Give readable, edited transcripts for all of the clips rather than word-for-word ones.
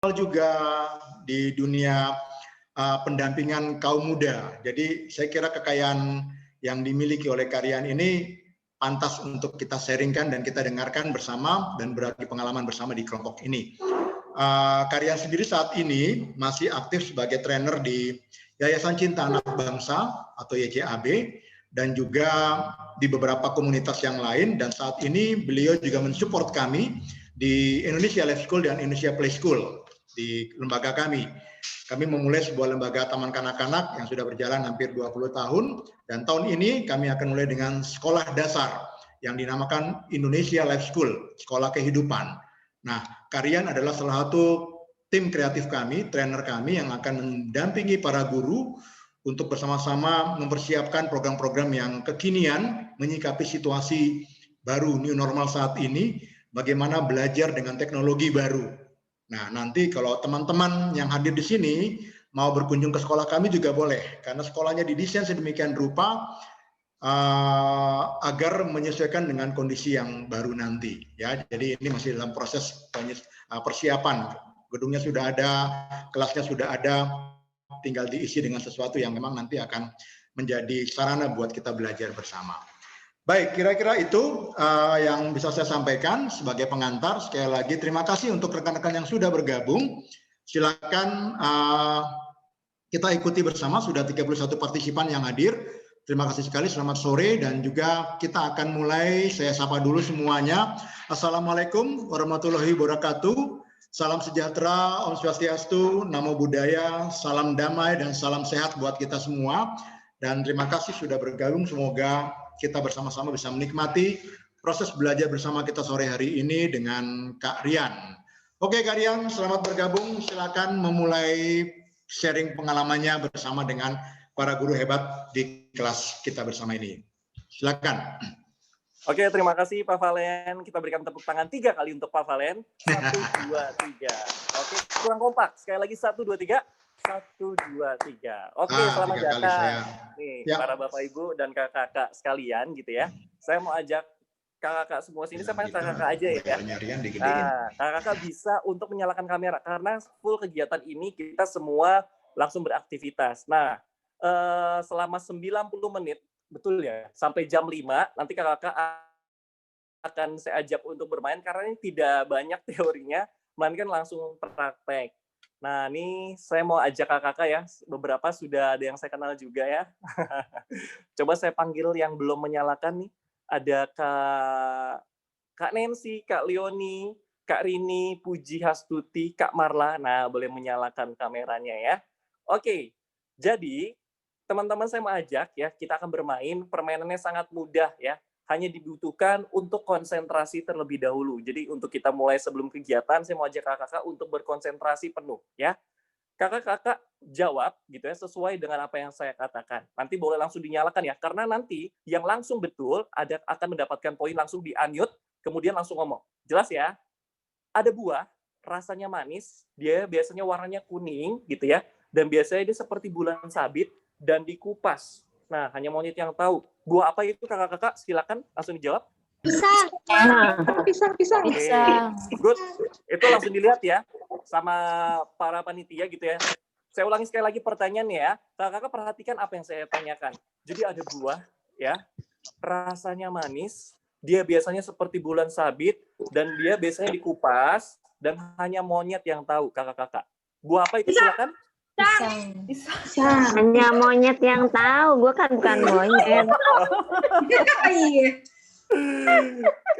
juga di dunia pendampingan kaum muda. Jadi saya kira kekayaan yang dimiliki oleh Kak Rian ini pantas untuk kita sharingkan dan kita dengarkan bersama dan berbagi pengalaman bersama di kelompok ini. Kak Rian sendiri saat ini masih aktif sebagai trainer di Yayasan Cinta Anak Bangsa atau YCAB dan juga di beberapa komunitas yang lain, dan saat ini beliau juga mensupport kami di Indonesia Life School dan Indonesia Play School di lembaga kami. Kami memulai sebuah lembaga taman kanak-kanak yang sudah berjalan hampir 20 tahun, dan tahun ini kami akan mulai dengan sekolah dasar yang dinamakan Indonesia Life School, sekolah kehidupan. Nah, Kak Rian adalah salah satu tim kreatif kami, trainer kami yang akan mendampingi para guru untuk bersama-sama mempersiapkan program-program yang kekinian, menyikapi situasi baru new normal saat ini, bagaimana belajar dengan teknologi baru. Nah, nanti kalau teman-teman yang hadir di sini mau berkunjung ke sekolah kami juga boleh, karena sekolahnya didesain sedemikian rupa agar menyesuaikan dengan kondisi yang baru nanti. Ya, jadi ini masih dalam proses persiapan. Gedungnya sudah ada, kelasnya sudah ada, tinggal diisi dengan sesuatu yang memang nanti akan menjadi sarana buat kita belajar bersama. Baik, kira-kira itu yang bisa saya sampaikan sebagai pengantar. Sekali lagi terima kasih untuk rekan-rekan yang sudah bergabung. Silakan kita ikuti bersama, sudah 31 partisipan yang hadir. Terima kasih sekali, selamat sore, dan juga kita akan mulai, saya sapa dulu semuanya. Assalamualaikum warahmatullahi wabarakatuh. Salam sejahtera, Om Swastiastu, Namo Buddhaya, salam damai dan salam sehat buat kita semua. Dan terima kasih sudah bergabung, semoga kita bersama-sama bisa menikmati proses belajar bersama kita sore hari ini dengan Kak Rian. Oke Kak Rian, selamat bergabung. Silakan memulai sharing pengalamannya bersama dengan para guru hebat di kelas kita bersama ini. Silakan. Oke, terima kasih Pak Valen. Kita berikan tepuk tangan 3 kali untuk Pak Valen. 1, 2, 3. Oke, kurang kompak. Sekali lagi 1, 2, 3. 1, 2, 3. Oke, selamat datang. Nih, ya, para Bapak Ibu dan kakak-kakak sekalian gitu ya. Saya mau ajak kakak-kakak semua sini, saya panggil kakak-kakak aja ya. Nah, kakak-kakak bisa untuk menyalakan kamera karena full kegiatan ini kita semua langsung beraktivitas. Nah, selama 90 menit, betul ya, sampai jam 5, nanti kakak-kakak akan saya ajak untuk bermain karena ini tidak banyak teorinya, melainkan langsung praktek. Nah, ini saya mau ajak kakak-kakak ya, beberapa sudah ada yang saya kenal juga ya. Coba saya panggil yang belum menyalakan nih. Ada Kak Nancy, Kak Leoni, Kak Rini, Puji Hastuti, Kak Marla. Nah, boleh menyalakan kameranya ya. Oke, jadi teman-teman saya mau ajak ya, kita akan bermain. Permainannya sangat mudah ya. Hanya dibutuhkan untuk konsentrasi terlebih dahulu. Jadi untuk kita mulai sebelum kegiatan, saya mau ajak kakak-kakak untuk berkonsentrasi penuh ya. Kakak-kakak jawab gitu ya sesuai dengan apa yang saya katakan. Nanti boleh langsung dinyalakan ya, karena nanti yang langsung betul akan mendapatkan poin langsung di-unmute, kemudian langsung ngomong. Jelas ya? Ada buah, rasanya manis, dia biasanya warnanya kuning gitu ya, dan biasanya dia seperti bulan sabit dan dikupas. Nah, hanya monyet yang tahu. Buah apa itu kakak-kakak? Silakan langsung dijawab. Pisang. Pisang. Good. Itu langsung dilihat ya sama para panitia gitu ya. Saya ulangi sekali lagi pertanyaannya ya. Kakak-kakak perhatikan apa yang saya tanyakan. Jadi ada buah ya, rasanya manis, dia biasanya seperti bulan sabit dan dia biasanya dikupas dan hanya monyet yang tahu kakak-kakak. Buah apa itu silakan? Pisang. Hanya monyet yang tahu. Gue kan bukan monyet. Iya.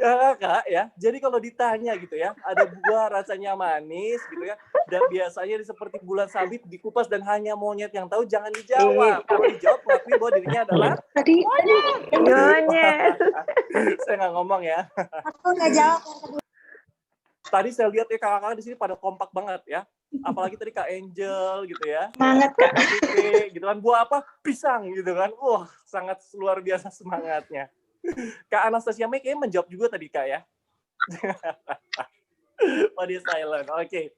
Kakak ya, jadi kalau ditanya gitu ya, ada buah rasanya manis gitu ya, dan biasanya seperti bulan sabit dikupas dan hanya monyet yang tahu, jangan dijawab. Kalau dijawab, mengakui bahwa dirinya adalah monyet. Saya nggak ngomong ya. Aku nggak jawab. Tadi saya lihat ya kakak-kakak di sini pada kompak banget ya. Apalagi tadi Kak Angel gitu ya. Semangat, Kak. Gitu kan, buah apa? Pisang gitu kan. Wah, sangat luar biasa semangatnya. Kak Anastasia May kayaknya menjawab juga tadi Kak ya. Oh, dia silent. Oke.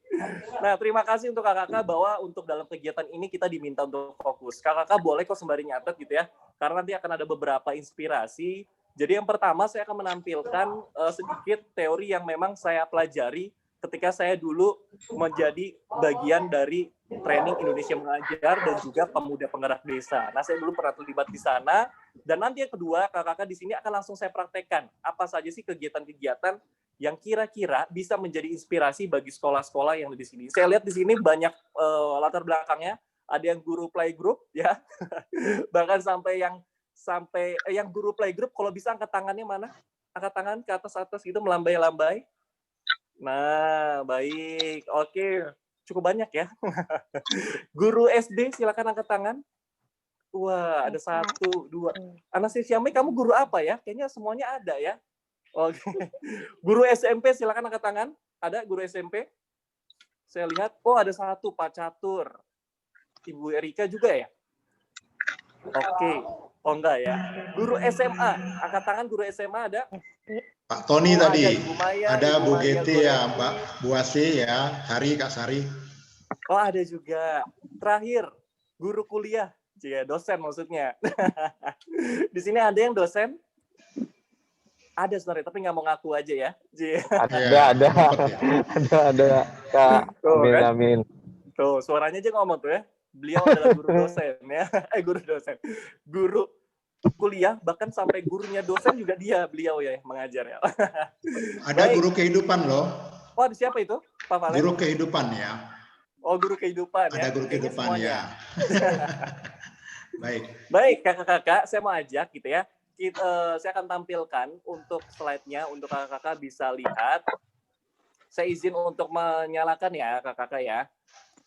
Nah, terima kasih untuk kakak-kakak bahwa untuk dalam kegiatan ini kita diminta untuk fokus. Kakak-kakak boleh kok sembari nyatet gitu ya. Karena nanti akan ada beberapa inspirasi. Jadi yang pertama saya akan menampilkan sedikit teori yang memang saya pelajari ketika saya dulu menjadi bagian dari training Indonesia Mengajar dan juga pemuda penggerak desa. Nah, saya dulu pernah terlibat di sana. Dan nanti yang kedua, kakak-kakak di sini akan langsung saya praktekkan apa saja sih kegiatan-kegiatan yang kira-kira bisa menjadi inspirasi bagi sekolah-sekolah yang di sini. Saya lihat di sini banyak latar belakangnya, ada yang guru playgroup ya, bahkan sampai yang guru playgroup, kalau bisa angkat tangannya mana? Angkat tangan ke atas gitu, melambai-lambai. Nah, baik, oke, cukup banyak ya. Guru SD silakan angkat tangan. Wah, ada 1, 2. Anastasia Mei, kamu guru apa ya? Kayaknya semuanya ada ya. Oke. Guru SMP silakan angkat tangan. Ada guru SMP? Saya lihat, oh ada 1, Pak Catur. Ibu Erika juga ya? Oke. Oh enggak ya. Guru SMA, angkat tangan guru SMA ada? Pak Tony tadi. Ada Ibu Maya, ada Ibu Bu Maya, Getty Bu ya, Eti. Mbak Bu Asi ya, Hari, Kak Sari. Oh ada juga. Terakhir, guru kuliah. Ya, dosen maksudnya. Di sini ada yang dosen? Ada sebenarnya, tapi nggak mau ngaku aja ya. Ada. Kak. Amin, kan? amin. Tuh, suaranya aja ngomong tuh ya. Beliau adalah guru dosen ya. Guru dosen. Guru kuliah, bahkan sampai gurunya dosen juga beliau ya mengajar ya. Ada Baik. guru kehidupan loh. Oh, ada siapa itu? Pak Valen? Guru kehidupan ya. Oh, guru kehidupan ya. Ada guru Kayaknya kehidupan semuanya. ya. Baik. Baik, kakak-kakak, saya mau ajak gitu ya. Saya akan tampilkan untuk slide-nya, untuk kakak-kakak bisa lihat. Saya izin untuk menyalakan ya, kakak-kakak ya.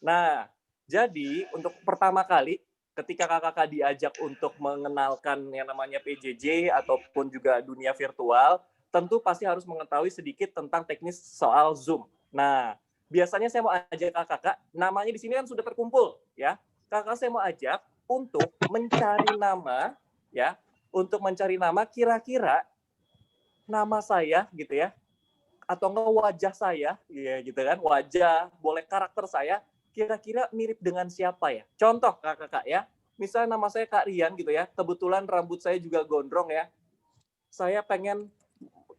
Nah, jadi untuk pertama kali, ketika kakak-kakak diajak untuk mengenalkan yang namanya PJJ ataupun juga dunia virtual, tentu pasti harus mengetahui sedikit tentang teknis soal Zoom. Nah, biasanya saya mau ajak kakak-kakak, namanya di sini kan sudah terkumpul, ya. Kakak saya mau ajak untuk mencari nama, ya, untuk mencari nama kira-kira nama saya gitu ya, atau enggak wajah saya, ya gitu kan, wajah, boleh karakter saya, kira-kira mirip dengan siapa ya? Contoh kakak-kakak ya, misalnya nama saya Kak Rian gitu ya, kebetulan rambut saya juga gondrong ya, saya pengen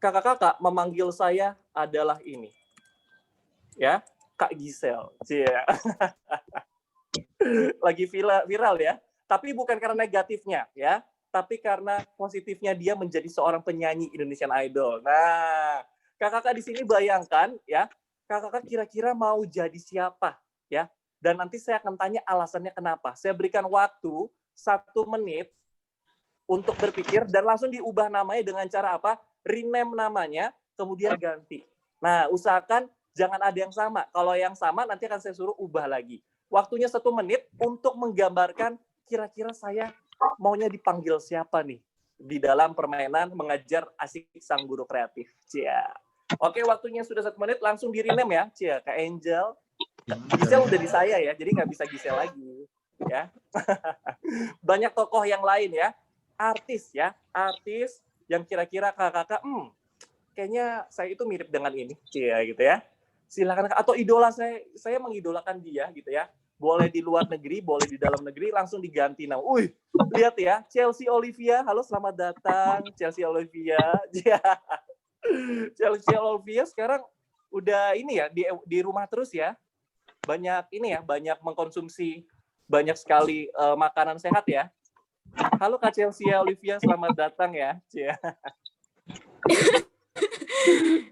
kakak-kakak memanggil saya adalah ini, ya, Kak Gisel, yeah. Lagi viral ya, tapi bukan karena negatifnya ya, tapi karena positifnya dia menjadi seorang penyanyi Indonesian Idol. Nah, kakak-kakak di sini bayangkan ya, kakak-kakak kira-kira mau jadi siapa ya? Dan nanti saya akan tanya alasannya kenapa. Saya berikan waktu 1 menit untuk berpikir dan langsung diubah namanya dengan cara apa? Rename namanya, kemudian ganti. Nah, usahakan jangan ada yang sama. Kalau yang sama nanti akan saya suruh ubah lagi. Waktunya 1 menit untuk menggambarkan kira-kira saya maunya dipanggil siapa nih di dalam permainan mengajar asik sang guru kreatif. Cia. Oke, waktunya sudah 1 menit, langsung di rename ya. Cia, Kak Angel. Gisel udah di saya ya, jadi nggak bisa Gisel lagi. Ya. Banyak tokoh yang lain ya. Artis ya, artis yang kira-kira kakak-kakak, kayaknya saya itu mirip dengan ini. Cia gitu ya. Silakan, atau idola saya mengidolakan dia gitu ya. Boleh di luar negeri, boleh di dalam negeri, langsung diganti nama. Lihat ya, Chelsea Olivia. Halo, selamat datang Chelsea Olivia. Chelsea Olivia sekarang udah ini ya, di rumah terus ya. Banyak ini ya, banyak mengkonsumsi banyak sekali makanan sehat ya. Halo Kak Chelsea Olivia, selamat datang ya.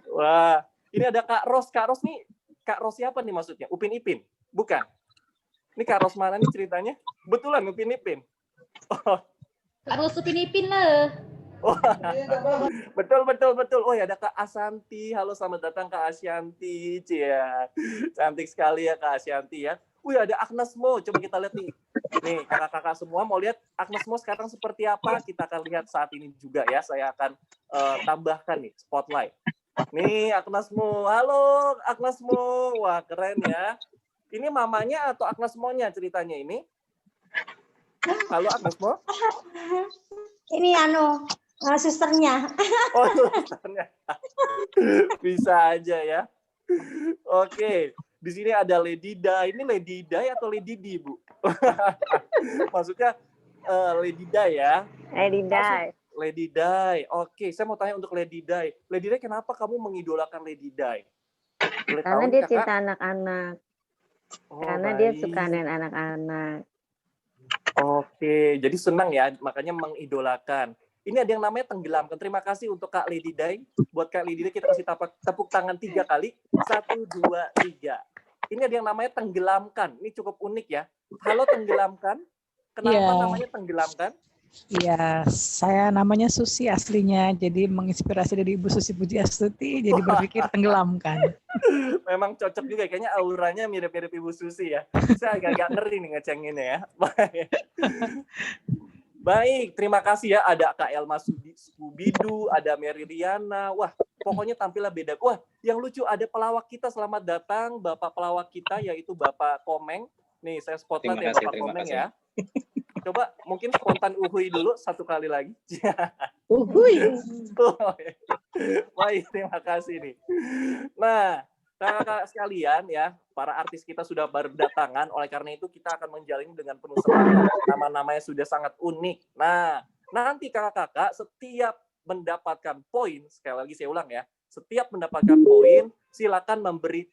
Wah, ini ada Kak Ros. Kak Ros nih, Kak Ros siapa nih maksudnya? Upin Ipin? Bukan. Ini Kak Ros mana nih ceritanya? Betulan Upin Ipin. Oh. Kak Ros Upin Ipin lah. Oh. Betul. Oh ya, ada Kak Asyanti. Halo, selamat datang Kak Asyanti. Cia. Cantik sekali ya Kak Asyanti ya. Ada Agnes Mo. Coba kita lihat nih. Nih, kakak-kakak semua mau lihat Agnes Mo sekarang seperti apa? Kita akan lihat saat ini juga ya. Saya akan tambahkan nih spotlight. Nih Agnes Mo. Halo Agnes Mo. Wah, keren ya. Ini mamanya atau Agnes Mo-nya ceritanya ini? Halo Agnes Mo. Ini susternya. Oh, susternya. Bisa aja ya. Oke, di sini ada Lady Dai. Ini Lady Dai atau Lady Di, Bu? Maksudnya Lady Dai ya? Lady Dai. Lady Dai. Oke, saya mau tanya untuk Lady Dai. Lady Dai, kenapa kamu mengidolakan Lady Dai? Boleh tahu Karena nih dia kakak? cinta anak-anak. Oh, Karena dia baik. suka dengan anak-anak. Oke, jadi senang ya, makanya mengidolakan. Ini ada yang namanya tenggelamkan. Terima kasih untuk Kak Lady Day. Buat Kak Lady Day kita kasih tepuk tangan 3 kali. 1, 2, 3. Ini ada yang namanya tenggelamkan. Ini cukup unik ya. Halo tenggelamkan. Kenapa Iya. namanya tenggelamkan? Iya, saya namanya Susi aslinya, jadi menginspirasi dari Ibu Susi Pujiastuti, jadi berpikir tenggelamkan. Memang cocok juga, kayaknya auranya mirip-mirip Ibu Susi ya. Saya agak-agak ngeri nih ngecenginnya ya. Baik, terima kasih ya. Ada Kak Elma Skubidu, ada Mary Riana. Wah, pokoknya tampilnya beda. Wah, yang lucu ada pelawak kita. Selamat datang Bapak pelawak kita, yaitu Bapak Komeng. Nih, saya spotlight ya Bapak Komeng ya. Coba mungkin spontan uhui dulu 1 kali lagi. Uhuy. Baik, terima kasih nih. Nah, kakak-kakak sekalian ya, para artis kita sudah berdatangan, oleh karena itu kita akan menjalin dengan penuh semangat. Nama-namanya sudah sangat unik. Nah, nanti kakak-kakak setiap mendapatkan poin, sekali lagi saya ulang ya, setiap mendapatkan poin, silakan memberi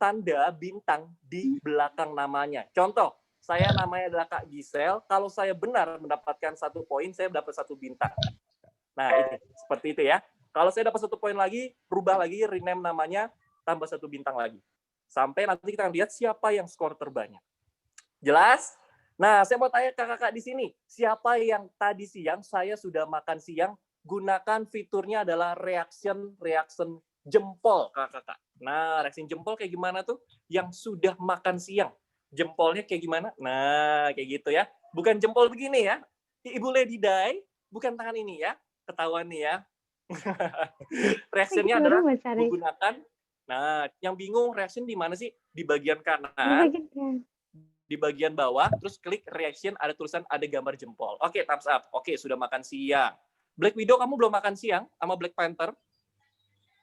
tanda bintang di belakang namanya. Contoh, saya namanya adalah Kak Gisel, kalau saya benar mendapatkan 1 poin, saya dapat 1 bintang. Nah, ini seperti itu ya. Kalau saya dapat 1 poin lagi, rubah lagi, rename namanya, tambah 1 bintang lagi. Sampai nanti kita akan lihat siapa yang skor terbanyak. Jelas? Nah, saya mau tanya kakak-kakak di sini, siapa yang tadi siang saya sudah makan siang, gunakan fiturnya adalah reaction jempol, kakak-kakak. Nah, reaction jempol kayak gimana tuh? Yang sudah makan siang. Jempolnya kayak gimana? Nah, kayak gitu ya. Bukan jempol begini ya. Ibu Lady Day, bukan tangan ini ya. Ketahuan nih ya. Reactionnya adalah menggunakan. Nah, yang bingung reaction di mana sih? Di bagian kanan, di bagian bawah, terus klik reaction, ada tulisan, ada gambar jempol. Oke, thumbs up. Oke, sudah makan siang. Black Widow, kamu belum makan siang sama Black Panther?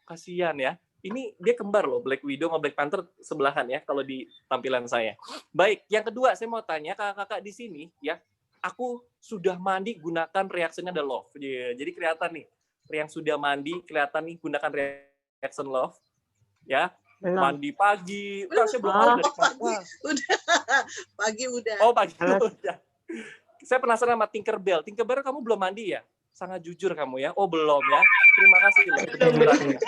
Kasian ya. Ini dia kembar loh, Black Widow sama Black Panther sebelahan ya, kalau di tampilan saya. Baik, yang kedua saya mau tanya kakak-kakak di sini ya, aku sudah mandi gunakan reaksinya ada love. Jadi kelihatan nih, yang sudah mandi kelihatan nih gunakan reaction love. Ya, mandi pagi. Udah, saya belum mandi dari pagi. Udah. Pagi udah. Oh, pagi udah. Saya penasaran sama Tinkerbell. Tinkerbell kamu belum mandi ya? Sangat jujur kamu ya. Oh, belum ya. Terima kasih loh kejujurannya.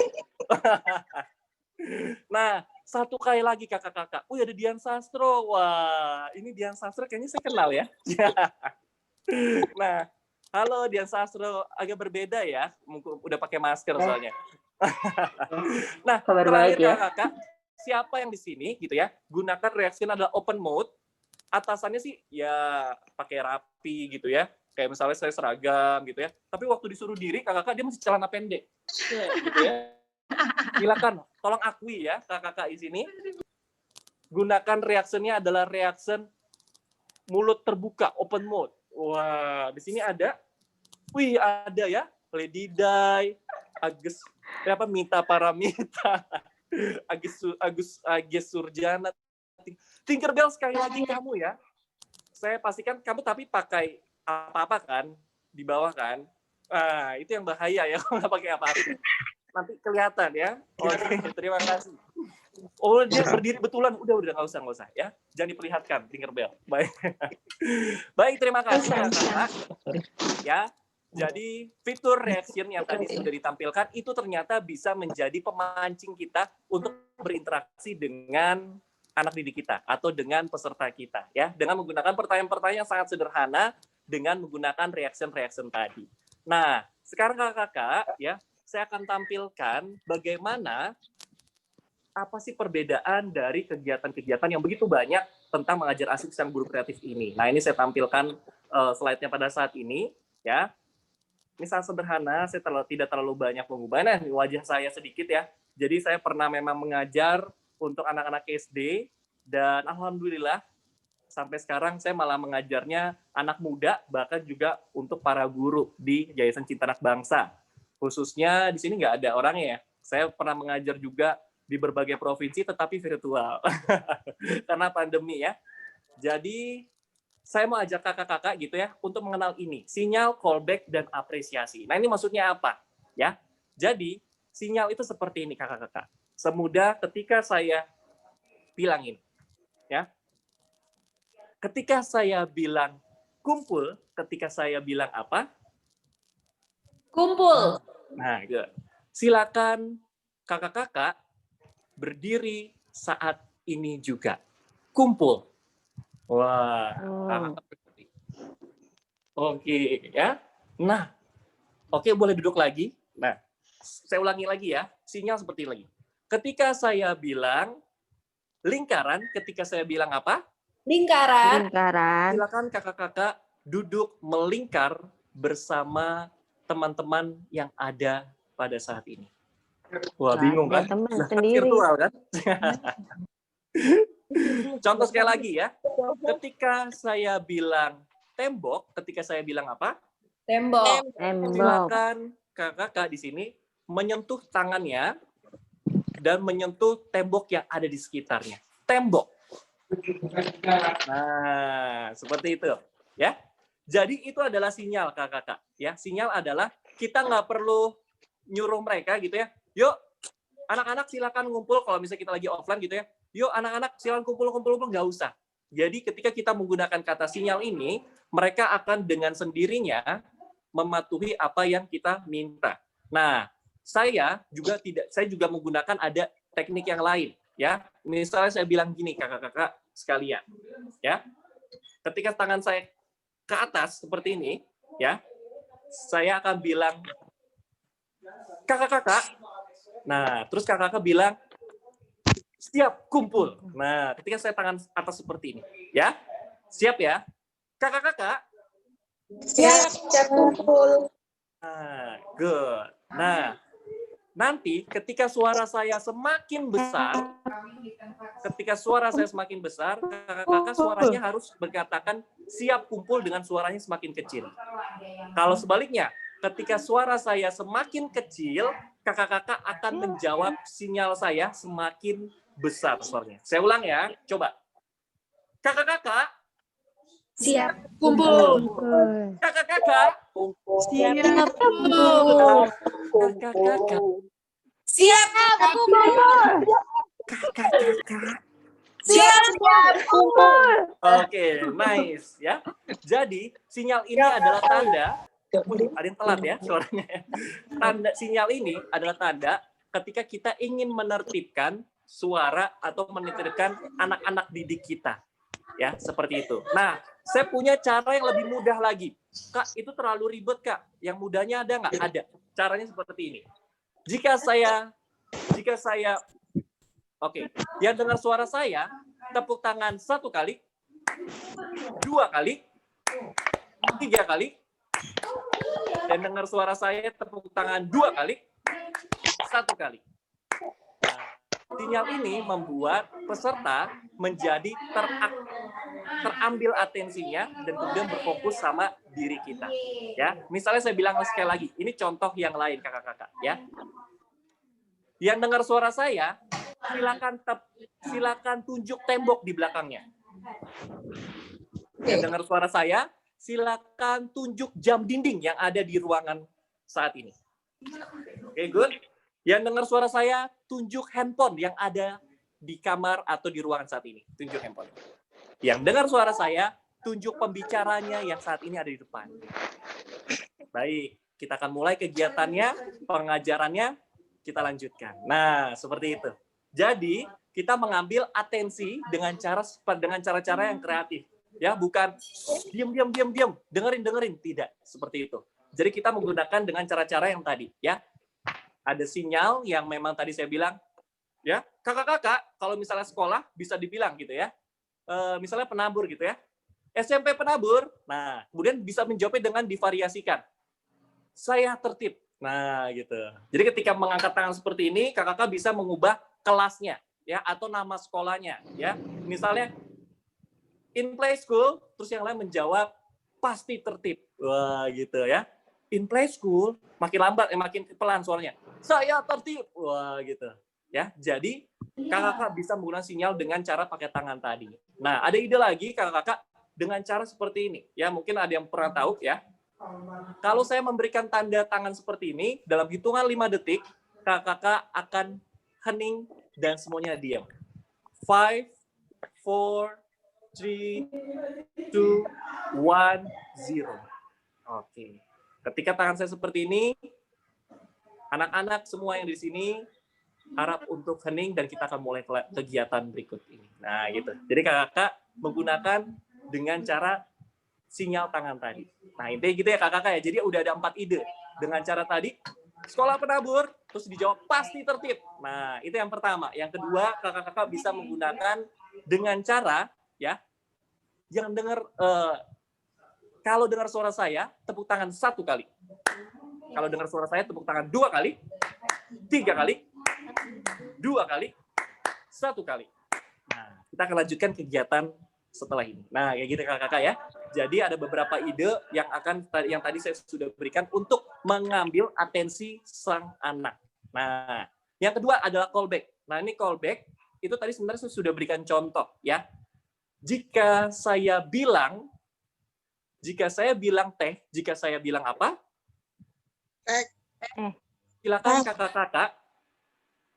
Nah, 1 kali lagi kakak-kakak. Ada Dian Sastro. Wah, ini Dian Sastro kayaknya saya kenal ya. Nah, halo Dian Sastro. Agak berbeda ya. Mungkin udah pakai masker soalnya. Nah, terakhir kakak-kakak, siapa yang di sini gitu ya, gunakan reaction adalah open mode, atasannya sih ya pakai rapi gitu ya, kayak misalnya saya seragam gitu ya, tapi waktu disuruh diri kakak-kakak dia masih celana pendek gitu ya. Silakan tolong akui ya kakak-kakak di sini, gunakan reactionnya adalah reaction mulut terbuka, open mode. Wah, di sini ada ya Lady Day, Mita Paramita, Agus Surjana, Tinkerbell, sekali lagi kamu ya. Saya pastikan kamu tapi pakai apa-apa kan di bawah kan. Itu yang bahaya ya kalau nggak pakai apa-apa. Nanti kelihatan ya. Oke, terima kasih. Oh, dia berdiri betulan. Udah nggak usah ya. Jangan diperlihatkan Tinkerbell. Baik. Baik, terima kasih kakak. Ya. Jadi fitur reaction yang tadi sudah ditampilkan itu ternyata bisa menjadi pemancing kita untuk berinteraksi dengan anak didik kita atau dengan peserta kita ya, dengan menggunakan pertanyaan-pertanyaan yang sangat sederhana dengan menggunakan reaction tadi. Nah, sekarang kakak-kakak ya, saya akan tampilkan bagaimana apa sih perbedaan dari kegiatan-kegiatan yang begitu banyak tentang mengajar asik sang guru kreatif ini. Nah, ini saya tampilkan slide-nya pada saat ini ya. Ini sangat sederhana, saya tidak terlalu banyak mengubah. Nah, wajah saya sedikit ya. Jadi saya pernah memang mengajar untuk anak-anak SD, dan alhamdulillah sampai sekarang saya malah mengajarnya anak muda, bahkan juga untuk para guru di Yayasan Cinta Anak Bangsa. Khususnya di sini nggak ada orangnya ya. Saya pernah mengajar juga di berbagai provinsi, tetapi virtual. Karena pandemi ya. Jadi saya mau ajak kakak-kakak gitu ya untuk mengenal ini, sinyal, callback, dan apresiasi. Nah, ini maksudnya apa? Ya. Jadi, sinyal itu seperti ini kakak-kakak. semudah ketika saya bilangin, ya. Ketika saya bilang kumpul, ketika saya bilang apa? Kumpul. Nah, gitu. Silakan kakak-kakak berdiri saat ini juga. Kumpul. Wah, kakak berdiri. Oke, ya. Nah, oke, boleh duduk lagi. Nah, saya ulangi lagi ya. Sinyal seperti ini lagi. Ketika saya bilang lingkaran, ketika saya bilang apa? Lingkaran. Lingkaran. Silakan kakak-kakak duduk melingkar bersama teman-teman yang ada pada saat ini. Wah, bingung kan? Teman Nah, sendiri. virtual kan? Contoh sekali lagi ya. Ketika saya bilang tembok, ketika saya bilang apa? Tembok. Tembok. Silakan kakak-kakak di sini menyentuh tangannya dan menyentuh tembok yang ada di sekitarnya. Tembok. Nah, seperti itu, ya. Jadi itu adalah sinyal kakak-kakak, ya. Sinyal adalah kita nggak perlu nyuruh mereka gitu ya. Yuk, anak-anak silakan ngumpul kalau misalnya kita lagi offline gitu ya. Yuk, anak-anak silakan kumpul, nggak usah. Jadi ketika kita menggunakan kata sinyal ini, mereka akan dengan sendirinya mematuhi apa yang kita minta. Nah, saya juga menggunakan ada teknik yang lain, ya. Misalnya saya bilang gini, kakak-kakak sekalian, ya. Ketika tangan saya ke atas seperti ini, ya, saya akan bilang kakak-kakak. Nah, terus kakak-kakak bilang siap kumpul. Nah, ketika saya tangan atas seperti ini, ya, siap ya, kakak-kakak. Siap kumpul. Nah, good. Nah, nanti ketika suara saya semakin besar, kakak-kakak suaranya harus berkatakan siap kumpul dengan suaranya semakin kecil. Kalau sebaliknya, ketika suara saya semakin kecil, kakak-kakak akan menjawab sinyal saya semakin besar suaranya. Saya ulang ya, coba. Kakak-kakak, Siap. Kumpul. kakak-kakak, Siap kumpul. kakak-kakak, Siap kakak-kakak. Siap kumpul. Oke, nice ya. Jadi sinyal ini adalah tanda. Ada yang telat ya suaranya. Tanda sinyal ini adalah tanda ketika kita ingin menertibkan suara atau menertibkan anak-anak didik kita. Ya, seperti itu. Nah, saya punya cara yang lebih mudah lagi. Kak, itu terlalu ribet, Kak. Yang mudahnya ada nggak? Ada. Caranya seperti ini. Jika saya Oke, yang dengar suara saya, tepuk tangan 1 kali, 2 kali, 3 kali, dan dengar suara saya, tepuk tangan 2 kali, 1 kali. Nah, sinyal ini membuat peserta menjadi terambil atensinya dan kemudian berfokus sama diri kita. Ya, misalnya saya bilang sekali lagi, ini contoh yang lain kakak-kakak, ya. Yang dengar suara saya, silakan tunjuk tembok di belakangnya. Yang dengar suara saya, silakan tunjuk jam dinding yang ada di ruangan saat ini. Oke, good. Yang dengar suara saya, tunjuk handphone yang ada di kamar atau di ruangan saat ini. Tunjuk handphone. Yang dengar suara saya, tunjuk pembicaranya yang saat ini ada di depan. Baik, kita akan mulai kegiatannya, pengajarannya, kita lanjutkan. Nah, seperti itu. Jadi, kita mengambil atensi dengan cara-cara yang kreatif. Ya, bukan diam, dengerin, tidak seperti itu. Jadi kita menggunakan dengan cara-cara yang tadi, ya. Ada sinyal yang memang tadi saya bilang, ya, kakak-kakak, kalau misalnya sekolah bisa dibilang gitu ya. Misalnya penabur gitu ya. SMP penabur. Nah, kemudian bisa menjawabnya dengan divariasikan. Saya tertib. Nah, gitu. Jadi ketika mengangkat tangan seperti ini, kakak-kakak bisa mengubah kelasnya, ya, atau nama sekolahnya, ya. Misalnya in play school, terus yang lain menjawab pasti tertib. Wah, gitu ya. In play school makin lambat, makin pelan suaranya. Saya tertib. Wah, gitu. Ya, jadi kakak-kakak bisa menggunakan sinyal dengan cara pakai tangan tadi. Nah, ada ide lagi kakak-kakak dengan cara seperti ini. Ya, mungkin ada yang pernah tahu ya. Kalau saya memberikan tanda tangan seperti ini, dalam hitungan 5 detik, kakak-kakak akan hening, dan semuanya diam. 5, 4, 3, 2, 1, 0. Oke. Ketika tangan saya seperti ini, anak-anak semua yang di sini harap untuk hening dan kita akan mulai kegiatan berikut ini. Nah, gitu. Jadi kakak-kakak menggunakan dengan cara sinyal tangan tadi. Nah, intinya gitu ya kakak-kakak ya. Jadi udah ada 4 ide. Dengan cara tadi, sekolah penabur, terus dijawab pasti tertib. Nah, itu yang pertama. Yang kedua, kakak-kakak bisa menggunakan dengan cara, ya, yang dengar, kalau dengar suara saya, tepuk tangan 1 kali. Kalau dengar suara saya, tepuk tangan 2 kali, 3 kali, 2 kali, 1 kali. Nah, kita akan lanjutkan kegiatan setelah ini. Nah, kayak gitu kakak-kakak ya. Jadi ada beberapa ide yang tadi saya sudah berikan untuk mengambil atensi sang anak. Nah, yang kedua adalah callback. Nah, ini callback itu tadi sebenarnya saya sudah berikan contoh ya. Jika saya bilang teh, jika saya bilang apa? Silakan kakak-kakak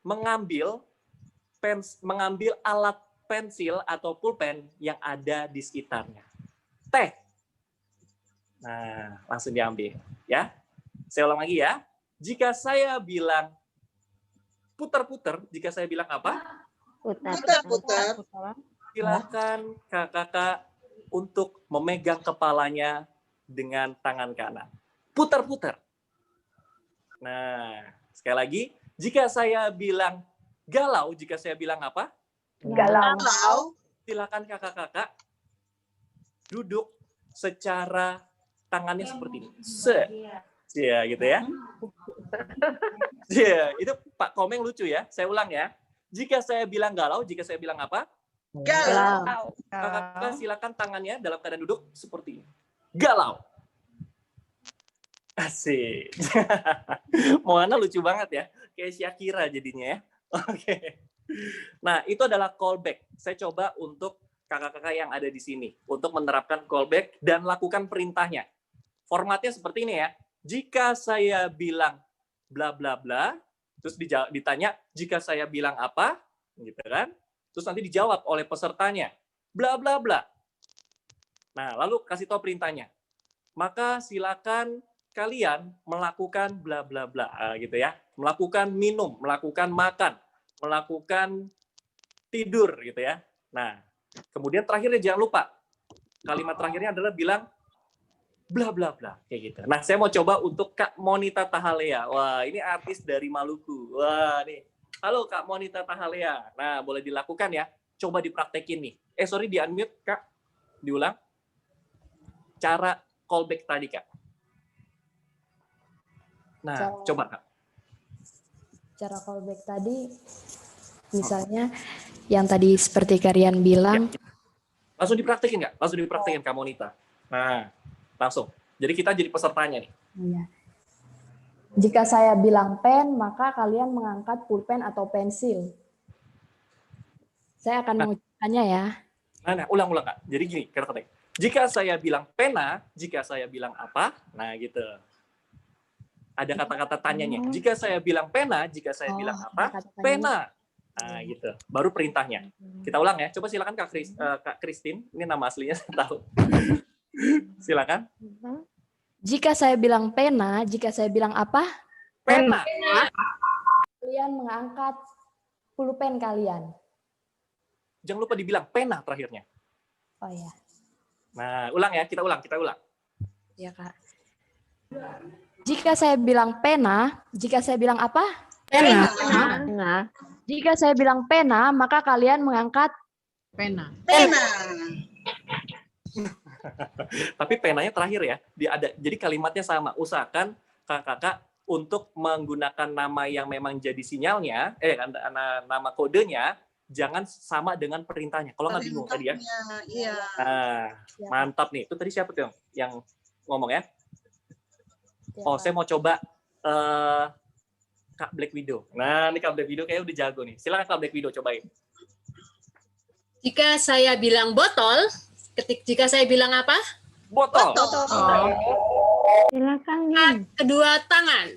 mengambil alat pensil atau pulpen yang ada di sekitarnya. Teh. Nah, langsung diambil ya. Saya ulang lagi ya. Jika saya bilang putar-putar, jika saya bilang apa? Putar-putar. Silakan kakak-kakak untuk memegang kepalanya dengan tangan kanan. Putar-putar. Nah, sekali lagi, jika saya bilang galau, jika saya bilang apa? Galau. Silakan kakak-kakak duduk secara tangannya seperti ini. Ya, gitu ya. Ya, itu Pak Komeng lucu ya. Saya ulang ya. Jika saya bilang galau, jika saya bilang apa? Galau. Kakak silakan tangannya dalam keadaan duduk seperti ini. Galau. Asik. Moana lucu banget ya. Kayak Shakira jadinya ya. Oke. Nah, itu adalah callback. Saya coba untuk kakak-kakak yang ada di sini untuk menerapkan callback dan lakukan perintahnya. Formatnya seperti ini ya. Jika saya bilang bla bla bla, terus ditanya jika saya bilang apa, gitu kan? Terus nanti dijawab oleh pesertanya, bla bla bla. Nah, lalu kasih tahu perintahnya. Maka silakan kalian melakukan bla bla bla, gitu ya. Melakukan minum, melakukan makan, melakukan tidur, gitu ya. Nah, kemudian terakhirnya jangan lupa kalimat terakhirnya adalah bilang bla bla bla kayak gitu. Nah, saya mau coba untuk Kak Monita Tahalea. Wah, ini artis dari Maluku. Wah, nih. Halo Kak Monita Tahalea. Nah, boleh dilakukan ya. Coba dipraktekin nih. Sorry, di-unmute Kak. Diulang. Cara callback tadi, Kak. Nah, coba Kak. Cara callback tadi, misalnya yang tadi seperti Karian bilang. Ya. Langsung dipraktekin nggak? Langsung dipraktekin Kak Monita. Nah, langsung. Jadi kita jadi pesertanya nih. Iya. Jika saya bilang pen, maka kalian mengangkat pulpen atau pensil. Saya akan mengucapkannya ya. Nah, ulang-ulang Kak. Jadi gini, kata-kata. Jika saya bilang pena, jika saya bilang apa? Nah, gitu. Ada kata-kata tanyanya. Jika saya bilang pena, jika saya bilang apa? Pena. Nah, gitu. Baru perintahnya. Kita ulang ya. Coba silakan Kak Christine. Ini nama aslinya saya tahu. Silakan. Jika saya bilang pena, jika saya bilang apa? Pena. Kalian mengangkat pulpen kalian. Jangan lupa dibilang pena terakhirnya. Oh ya. Nah, ulang ya. Kita ulang. Ya, Kak. Jika saya bilang pena, jika saya bilang apa? Pena. Jika saya bilang pena, maka kalian mengangkat Pena. Tapi penanya terakhir ya. Jadi kalimatnya sama. Usahakan kakak-kakak untuk menggunakan nama yang memang jadi sinyalnya, nama kodenya, jangan sama dengan perintahnya. Kalau nggak bingung tadi ya. Iya. Nah, mantap nih. Itu tadi siapa tuh yang ngomong ya? Oh, saya mau coba Kak Black Widow. Nah, ini Kak Black Widow kayaknya udah jago nih. Silakan Kak Black Widow cobain. Jika saya bilang botol, jika saya bilang apa? Botol. Silakan nih. Kedua tangan.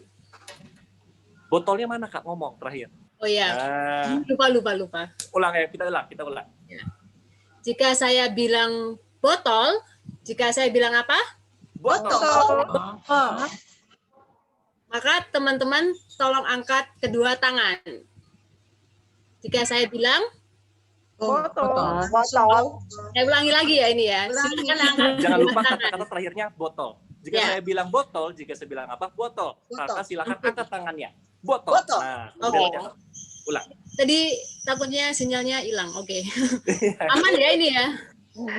Botolnya mana Kak ngomong terakhir? Oh ya, lupa. Ulang ya, kita ulang. Jika saya bilang botol, jika saya bilang apa? Botol. Maka teman-teman tolong angkat kedua tangan. Jika saya bilang, Botol. saya ulangi lagi ya ini ya. Silakan angkat Jangan kedua lupa tangan. kata-kata terakhirnya botol. Jika Ya. saya bilang botol, jika saya bilang apa? Botol. Kakak silakan angkat tangannya. Botol. Nah, Oke. ulang. Tadi takutnya sinyalnya hilang. Oke. Aman ya ini ya.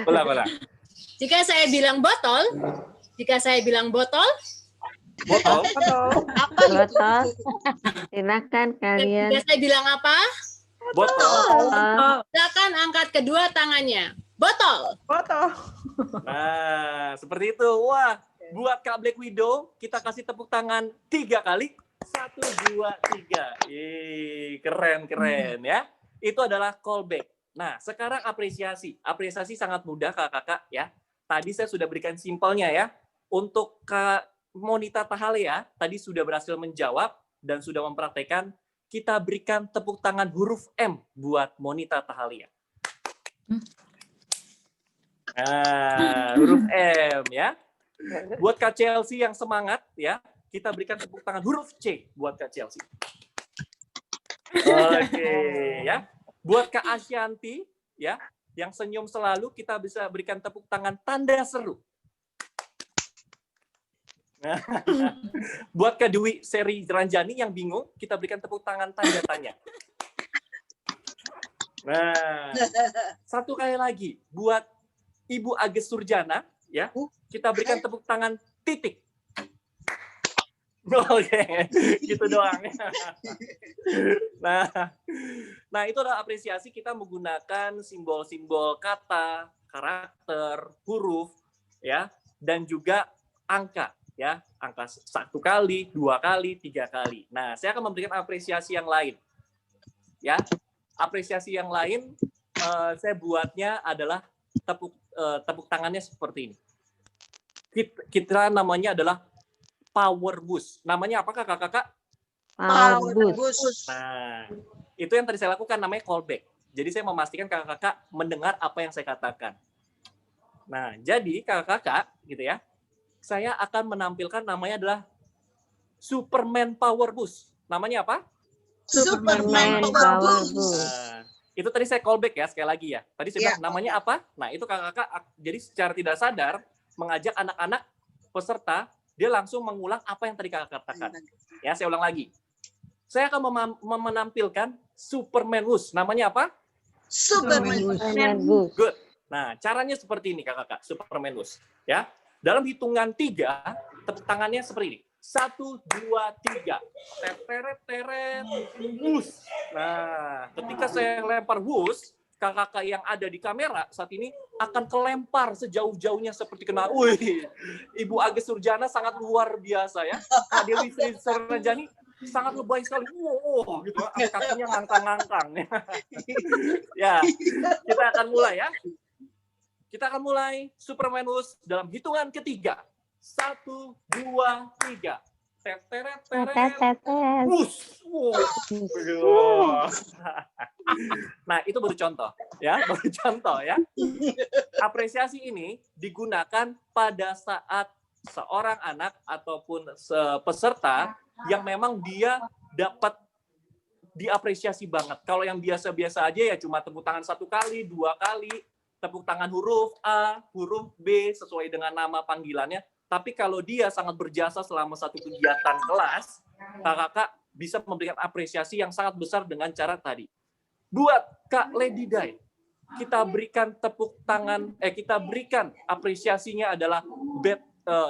Ulang. Jika saya bilang botol, Botol. Botol. Silakan kalian. jika saya bilang apa? Botol. Silakan angkat kedua tangannya. Botol. Nah, seperti itu. Wah, buat Kak Black Widow, kita kasih tepuk tangan 3 kali. 1, 2, 3. Keren ya. Itu adalah callback. Nah, sekarang apresiasi. Apresiasi sangat mudah, kakak-kakak ya. Tadi saya sudah berikan simpelnya ya. Untuk Kak Monita Tahalea, tadi sudah berhasil menjawab dan sudah mempraktekkan. Kita berikan tepuk tangan huruf M buat Monita Tahalea. Nah, huruf M ya. Buat Kak Chelsea yang semangat ya, kita berikan tepuk tangan huruf C buat Kak Chelsea. Oke ya. Buat Kak Asyanti ya, yang senyum selalu, kita bisa berikan tepuk tangan tanda seru. Nah, buat Kak Dwi Seri Ranjani yang bingung, kita berikan tepuk tangan tanda tanya. Nah, satu kali lagi buat Ibu Agus Surjana ya, kita berikan tepuk tangan titik. Oke, gitu doang. Nah, itu adalah apresiasi kita menggunakan simbol-simbol kata, karakter, huruf ya, dan juga angka ya, angka 1 kali, 2 kali, 3 kali. Nah, saya akan memberikan apresiasi yang lain. Ya, apresiasi yang lain saya buatnya adalah tepuk tangannya seperti ini. Kita namanya adalah power boost. Namanya apa kakak-kakak? Power boost. Nah, itu yang tadi saya lakukan namanya callback. Jadi saya memastikan kakak-kakak mendengar apa yang saya katakan. Nah, jadi kakak-kakak gitu ya, saya akan menampilkan namanya adalah Superman Power Boost. Namanya apa? Superman Power Boost. Nah, itu tadi saya callback ya, sekali lagi ya. Tadi saya bilang namanya apa? Nah, itu kakak-kakak jadi secara tidak sadar mengajak anak-anak peserta, dia langsung mengulang apa yang tadi kakak katakan. Ya, saya ulang lagi. Saya akan menampilkan Superman Boost. Namanya apa? Superman Boost. Good. Nah, caranya seperti ini kakak-kakak, Superman Boost. Ya, dalam hitungan 3, tepuk tangannya seperti ini. 1, 2, 3. Teret, wus. Nah, ketika saya lempar wus, kakak-kakak yang ada di kamera saat ini akan kelempar sejauh-jauhnya seperti kena. Wih, Ibu Agus Surjana sangat luar biasa ya. Kak Dewi Sri Ranjani sangat lebay sekali. Wow, gitu. Kakinya ngangkang-ngangkang. Ya, kita akan mulai ya. Kita akan mulai Superman Wus dalam hitungan ketiga. 1, 2, 3. Teret. Wus. Nah, itu baru contoh ya, Apresiasi ini digunakan pada saat seorang anak ataupun peserta yang memang dia dapat diapresiasi banget. Kalau yang biasa-biasa aja ya cuma tepuk tangan 1 kali, 2 kali, tepuk tangan huruf A, huruf B sesuai dengan nama panggilannya. Tapi kalau dia sangat berjasa selama satu kegiatan kelas, kakak bisa memberikan apresiasi yang sangat besar dengan cara tadi. Buat Kak Lady Dai, kita berikan tepuk tangan, kita berikan apresiasinya adalah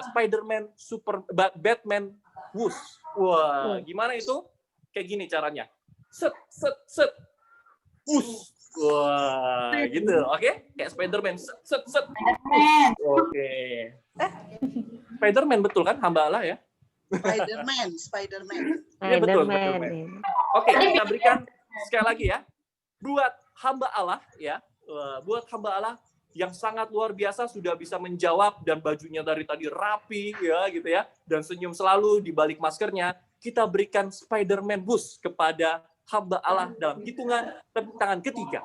Spider-Man Batman Wus. Wah, gimana itu? Kayak gini caranya. Set. Wus. Wah, gitu. Oke? Kayak Spider-Man. Set. Oke. Spider-Man betul kan? Hamba Allah ya? Spider-Man. Iya betul. Oke, kita berikan sekali lagi ya. Buat hamba Allah ya. Buat hamba Allah yang sangat luar biasa sudah bisa menjawab dan bajunya dari tadi rapi ya gitu ya. Dan senyum selalu di balik maskernya. Kita berikan Spider-Man Boost kepada hamba Allah dalam hitungan tepuk tangan ketiga.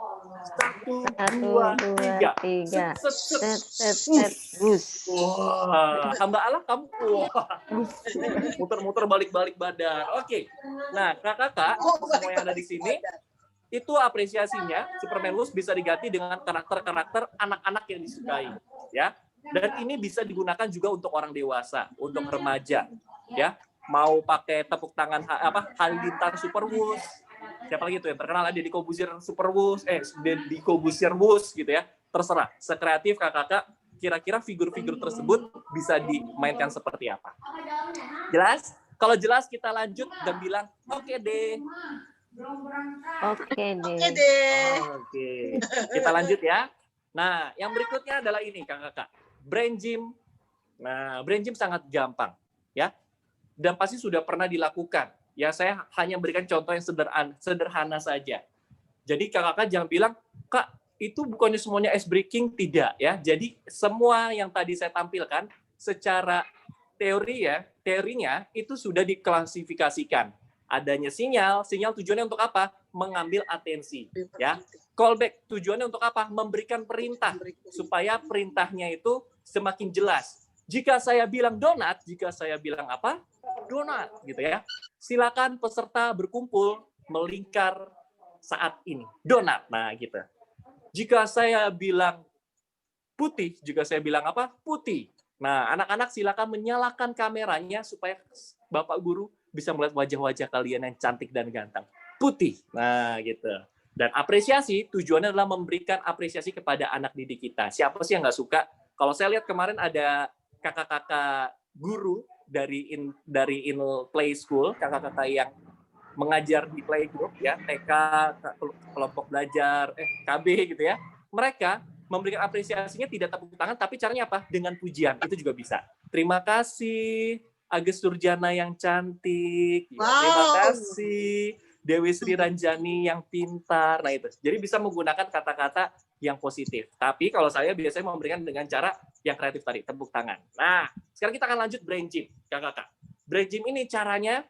1, 2, 3. tiga. Set, set, Set, set. set, set, bus. Wah, hamba Allah kamu. Wah. Muter-muter balik-balik badan. Oke. Nah, kakak-kakak semua yang ada di sini itu apresiasinya Superman Wus bisa diganti dengan karakter-karakter anak-anak yang disukai, ya. Dan ini bisa digunakan juga untuk orang dewasa, untuk remaja, ya. Mau pakai tepuk tangan Halilintar Super Wus. Siapa lagi tuh yang terkenal, Deddy Corbuzier Super Wus, Deddy Corbuzier Wus gitu ya. Terserah, sekreatif kakak-kakak, kira-kira figur-figur tersebut bisa dimainkan seperti apa. Jelas? Kalau jelas kita lanjut dan bilang oke deh. Oke deh. Oke. Kita lanjut ya. Nah, yang berikutnya adalah ini kakak-kakak. Brain gym. Nah, brain gym sangat gampang ya. Dan pasti sudah pernah dilakukan. Ya, saya hanya berikan contoh yang sederhana saja. Jadi kakak-kakak jangan bilang, Kak, itu bukannya semuanya ice breaking, tidak ya. Jadi semua yang tadi saya tampilkan secara teorinya itu sudah diklasifikasikan. Adanya sinyal tujuannya untuk apa? Mengambil atensi, ya. Callback tujuannya untuk apa? Memberikan perintah supaya perintahnya itu semakin jelas. Jika saya bilang donat, jika saya bilang apa? Donat, gitu ya. Silakan peserta berkumpul melingkar saat ini. Donat. Nah, gitu. Jika saya bilang putih, jika saya bilang apa? Putih. Nah, anak-anak silakan menyalakan kameranya supaya Bapak Guru bisa melihat wajah-wajah kalian yang cantik dan ganteng. Putih. Nah, gitu. Dan apresiasi, tujuannya adalah memberikan apresiasi kepada anak didik kita. Siapa sih yang nggak suka? Kalau saya lihat kemarin ada kakak-kakak guru dari Play School, kakak-kakak yang mengajar di playgroup ya, TK, kelompok belajar, KB gitu ya. Mereka memberikan apresiasinya tidak tepuk tangan, tapi caranya apa? Dengan pujian. Itu juga bisa. Terima kasih Agus Turjana yang cantik. Ya, terima kasih Dewi Sri Ranjani yang pintar. Nah itu. Jadi bisa menggunakan kata-kata yang positif. Tapi kalau saya biasanya memberikan dengan cara yang kreatif tadi, tepuk tangan. Nah, sekarang kita akan lanjut brain gym, kakak-kakak. Brain gym ini caranya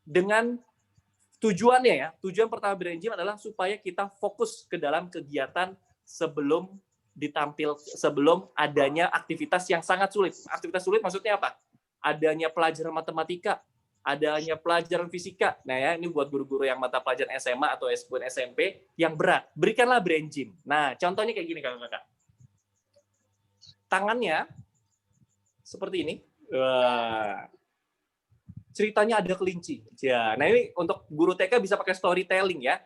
dengan tujuannya ya. Tujuan pertama brain gym adalah supaya kita fokus ke dalam kegiatan sebelum adanya aktivitas yang sangat sulit. Aktivitas sulit maksudnya apa? Adanya pelajaran matematika, adanya pelajaran fisika. Nah ya, ini buat guru-guru yang mata pelajaran SMA atau SMP yang berat. Berikanlah brain gym. Nah, contohnya kayak gini kakak-kakak. Tangannya seperti ini. Wah. Ceritanya ada kelinci. Ya, nah ini untuk guru TK bisa pakai storytelling ya.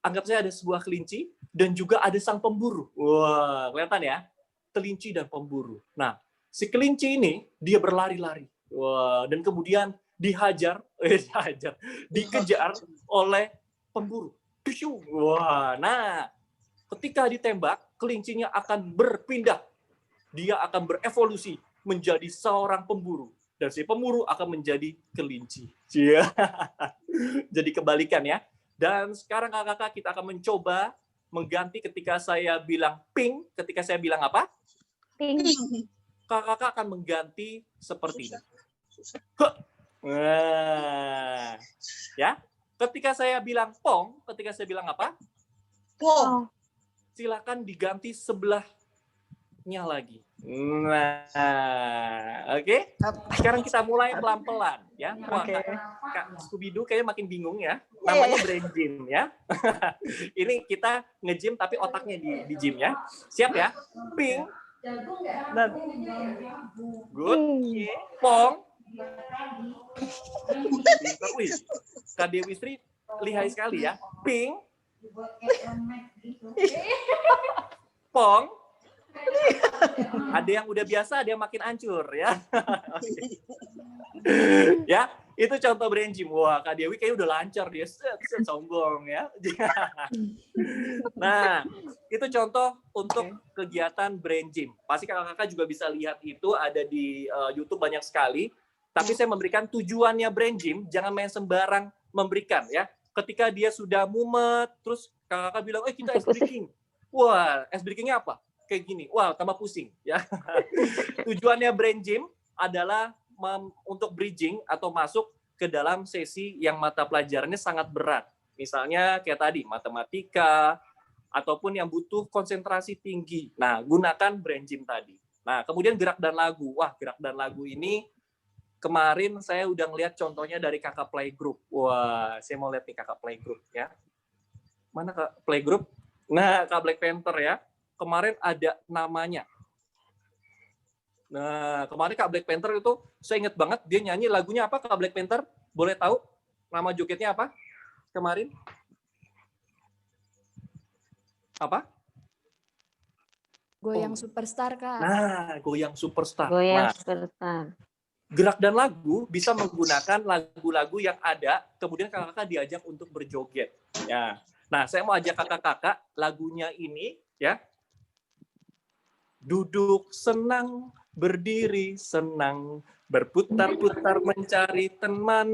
Anggap saja ada sebuah kelinci dan juga ada sang pemburu. Wah, kelihatan ya? Kelinci dan pemburu. Nah, si kelinci ini dia berlari-lari. Wah, dan kemudian dikejar oleh pemburu. Wah, nah, ketika ditembak, kelincinya akan berpindah. Dia akan berevolusi menjadi seorang pemburu. Dan si pemburu akan menjadi kelinci. Jadi kebalikan ya. Dan sekarang kakak-kakak kita akan mencoba mengganti ketika saya bilang pink, ketika saya bilang apa? Pink. Kakak-kakak akan mengganti seperti ini. Nah, ya. Ketika saya bilang pong, ketika saya bilang apa? Pong. Silakan diganti sebelahnya lagi. Nah, oke. Sekarang kita mulai pelan-pelan, ya. Wah, Kak Scooby-Doo kayaknya makin bingung ya. Namanya brain gym ya. Ini kita nge-gym tapi otaknya di gym ya. Siap ya? Ping. Good. Pong. Wih, Kak Dewi Sri lihai sekali ya. Ping. Pong. Ada yang udah biasa, ada yang makin hancur ya. Ya, itu contoh brain gym. Wah, Kak Dewi kayaknya udah lancar dia, sombong ya. Nah, itu contoh untuk kegiatan brain gym. Pasti kakak-kakak juga bisa lihat itu ada di YouTube banyak sekali. Tapi saya memberikan tujuannya brain gym, jangan main sembarang memberikan ya. Ketika dia sudah mumet, terus kakak-kakak bilang, kita ice breaking. Wah, ice breakingnya apa? Kayak gini, wah tambah pusing ya. Tujuannya brain gym adalah untuk bridging atau masuk ke dalam sesi yang mata pelajarannya sangat berat. Misalnya kayak tadi, matematika, ataupun yang butuh konsentrasi tinggi. Nah, gunakan brain gym tadi. Nah, kemudian gerak dan lagu. Wah, gerak dan lagu ini kemarin saya udah ngeliat contohnya dari kakak playgroup. Wah, saya mau lihat nih kakak playgroup ya. Mana kak playgroup? Nah, kak Black Panther ya. Kemarin ada namanya. Nah, kemarin kak Black Panther itu saya inget banget dia nyanyi lagunya apa kak Black Panther? Boleh tahu nama jogetnya apa? Kemarin? Apa? Goyang Superstar, Kak. Nah, goyang superstar. Goyang Nah, superstar. gerak dan lagu bisa menggunakan lagu-lagu yang ada, kemudian kakak-kakak diajak untuk berjoget. Ya. Nah, saya mau ajak kakak-kakak lagunya ini ya. Duduk senang, berdiri senang, berputar-putar mencari teman,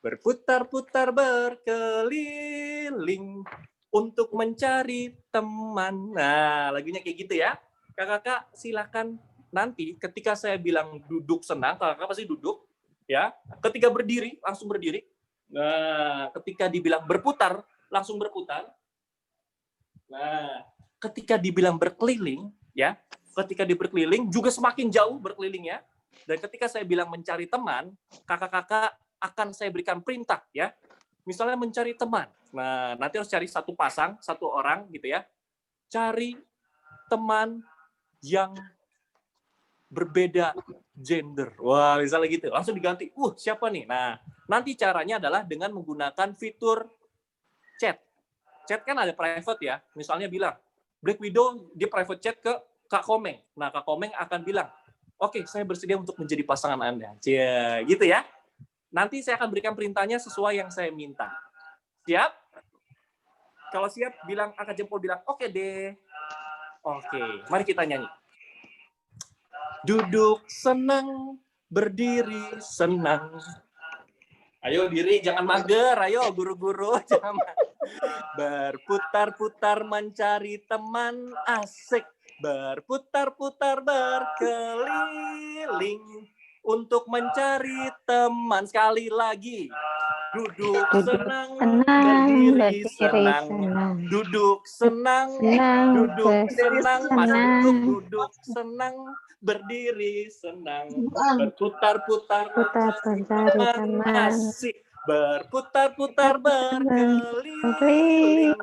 berputar-putar berkeliling untuk mencari teman. Nah, lagunya kayak gitu ya. Kakak-kakak silakan nanti ketika saya bilang duduk senang, kakak pasti duduk, ya. Ketika berdiri, langsung berdiri. Nah, ketika dibilang berputar, langsung berputar. Nah, ketika dibilang berkeliling, ya. Ketika berkeliling, juga semakin jauh berkelilingnya. Dan ketika saya bilang mencari teman, kakak-kakak akan saya berikan perintah, ya. Misalnya mencari teman. Nah, nanti harus cari satu pasang, satu orang, gitu ya. Cari teman yang berbeda gender. Wah, misalnya gitu. Langsung diganti. Siapa nih? Nah, nanti caranya adalah dengan menggunakan fitur chat. Chat kan ada private ya. Misalnya bilang, Black Widow, dia private chat ke Kak Komeng. Nah, Kak Komeng akan bilang, oke, saya bersedia untuk menjadi pasangan Anda. Cia, gitu ya. Nanti saya akan berikan perintahnya sesuai yang saya minta. Siap? Kalau siap, bilang angkat jempol, bilang, oke deh. Oke, mari kita nyanyi. Duduk senang, berdiri senang. Ayo diri, jangan mager. Ayo guru-guru, jangan mager. Berputar-putar mencari teman asik. Berputar-putar berkeliling untuk mencari teman. Sekali lagi. Duduk senang, berdiri senang. Duduk senang, duduk senang. Masih duduk senang, berdiri senang. Berputar-putar teman asik. Berputar-putar berkeliling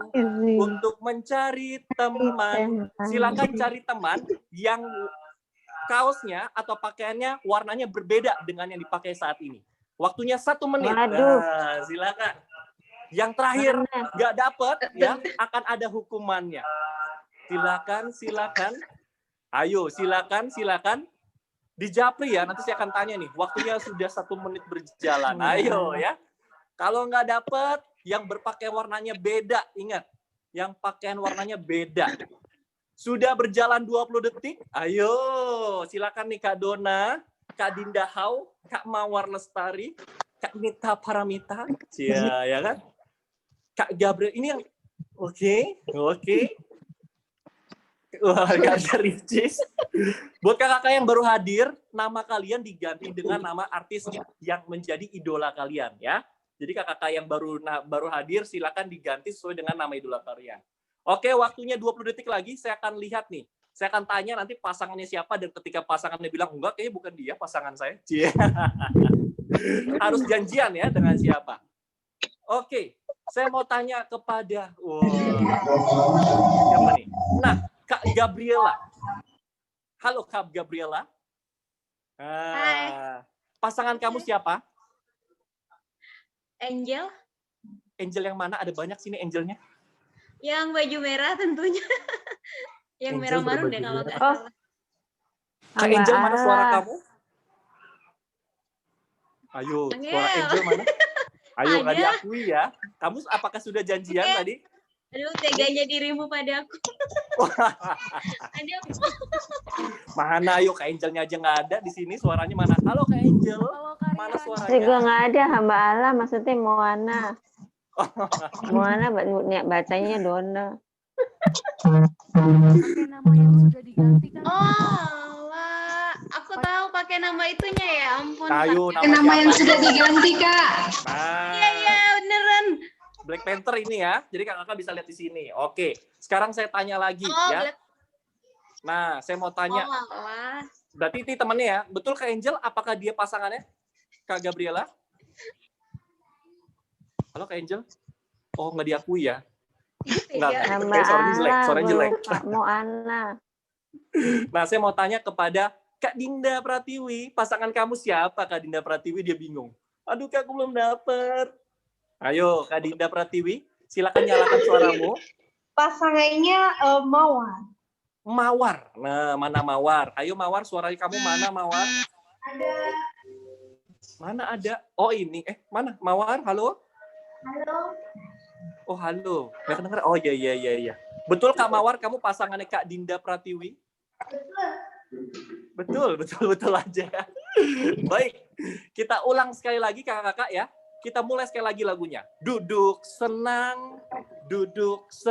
untuk mencari teman. Silakan cari teman yang kaosnya atau pakaiannya warnanya berbeda dengan yang dipakai saat ini. Waktunya 1 menit. Nah, silakan. Yang terakhir nggak dapet ya akan ada hukumannya. Silakan. Ayo, silakan. Di Japri ya, nanti saya akan tanya nih. Waktunya sudah 1 menit berjalan. Ayo ya. Kalau nggak dapet, yang berpakaian warnanya beda. Ingat, yang pakaian warnanya beda. Sudah berjalan 20 detik. Ayo, silakan nih Kak Dona, Kak Dinda Hau, Kak Mawar Lestari, Kak Nita Paramita, ya kan? Kak Gabriel, ini yang oke. Wah, Kak Ricis. Buat kakak yang baru hadir, nama kalian diganti dengan nama artis yang menjadi idola kalian, ya. Jadi kakak yang baru hadir, silakan diganti sesuai dengan nama idola kalian. Oke, waktunya 20 detik lagi, saya akan lihat nih. Saya akan tanya nanti pasangannya siapa, dan ketika pasangannya bilang, enggak, kayaknya bukan dia pasangan saya. Harus janjian ya dengan siapa. Oke, saya mau tanya kepada... siapa nih? Nah, Kak Gabriela. Halo, Kak Gabriela. Hai. Pasangan kamu siapa? Angel, Angel yang mana? Ada banyak sini Angelnya. yang baju merah tentunya. Yang Angel merah marun berbaju deh kalau merah. nggak salah. Kak Angel, mana suara kamu? Ayo, Angel. suara Angel mana? Ayo, nggak Ada. diakui ya. Kamu apakah sudah janjian Oke. tadi? Aduh, teganya dirimu padaku. Aduh. Mana? Ayo, Kak Angelnya aja nggak ada di sini. Suaranya mana? Halo, Kak Angel. Mana Tapi suaranya? gue nggak ada, hamba Allah, maksudnya Moana. Moana bacanya Dona. Oh, lah. Aku tahu pakai pakai nama itunya ya, ampun. Ayo, Kak. nama yang siapa? sudah diganti, Kak. Nah, Iya, beneran. Black Panther ini ya. Jadi kakak bisa lihat di sini. Oke, sekarang saya tanya lagi Oh, ya. Nah, saya mau tanya. wah. Berarti ini temannya ya. Betul Kak Angel? Apakah dia pasangannya? Kak Gabriela? Halo Kak Angel? Oh, nggak diakui ya? Nggak. Hamba Suaranya jelek. Allah, Suaranya jelek. Pak Moana. Nah, saya mau tanya kepada Kak Dinda Pratiwi. Pasangan kamu siapa, Kak Dinda Pratiwi? Dia bingung. Aduh, Kak, aku belum dapet. Ayo, Kak Dinda Pratiwi. Silakan nyalakan suaramu. Pasangannya Mawar. Mawar. Nah, mana Mawar? Ayo Mawar, suara kamu mana Mawar? Ada. Mana ada? Oh ini. Mana? Mawar, halo? Halo. Oh, halo. Nggak kedengeran? Oh, iya. Betul Kak Mawar, kamu pasangannya Kak Dinda Pratiwi? Betul aja. Baik, kita ulang sekali lagi kakak-kakak ya. Kita mulai sekali lagi lagunya. Duduk senang, berdiri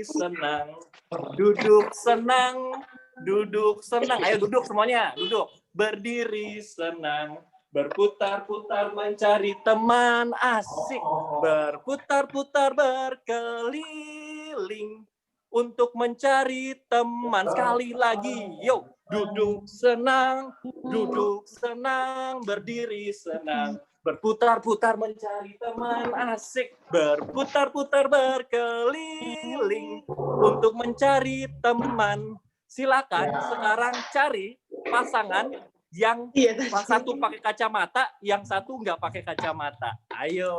senang, duduk senang. Ayo duduk semuanya, duduk. Berdiri senang, berputar-putar mencari teman asik, berputar-putar berkeliling untuk mencari teman. Sekali lagi, yuk. Duduk senang, berdiri senang, berputar-putar mencari teman asik, berputar-putar berkeliling untuk mencari teman. Silakan sekarang cari pasangan yang satu pakai kacamata, yang satu nggak pakai kacamata. Ayo,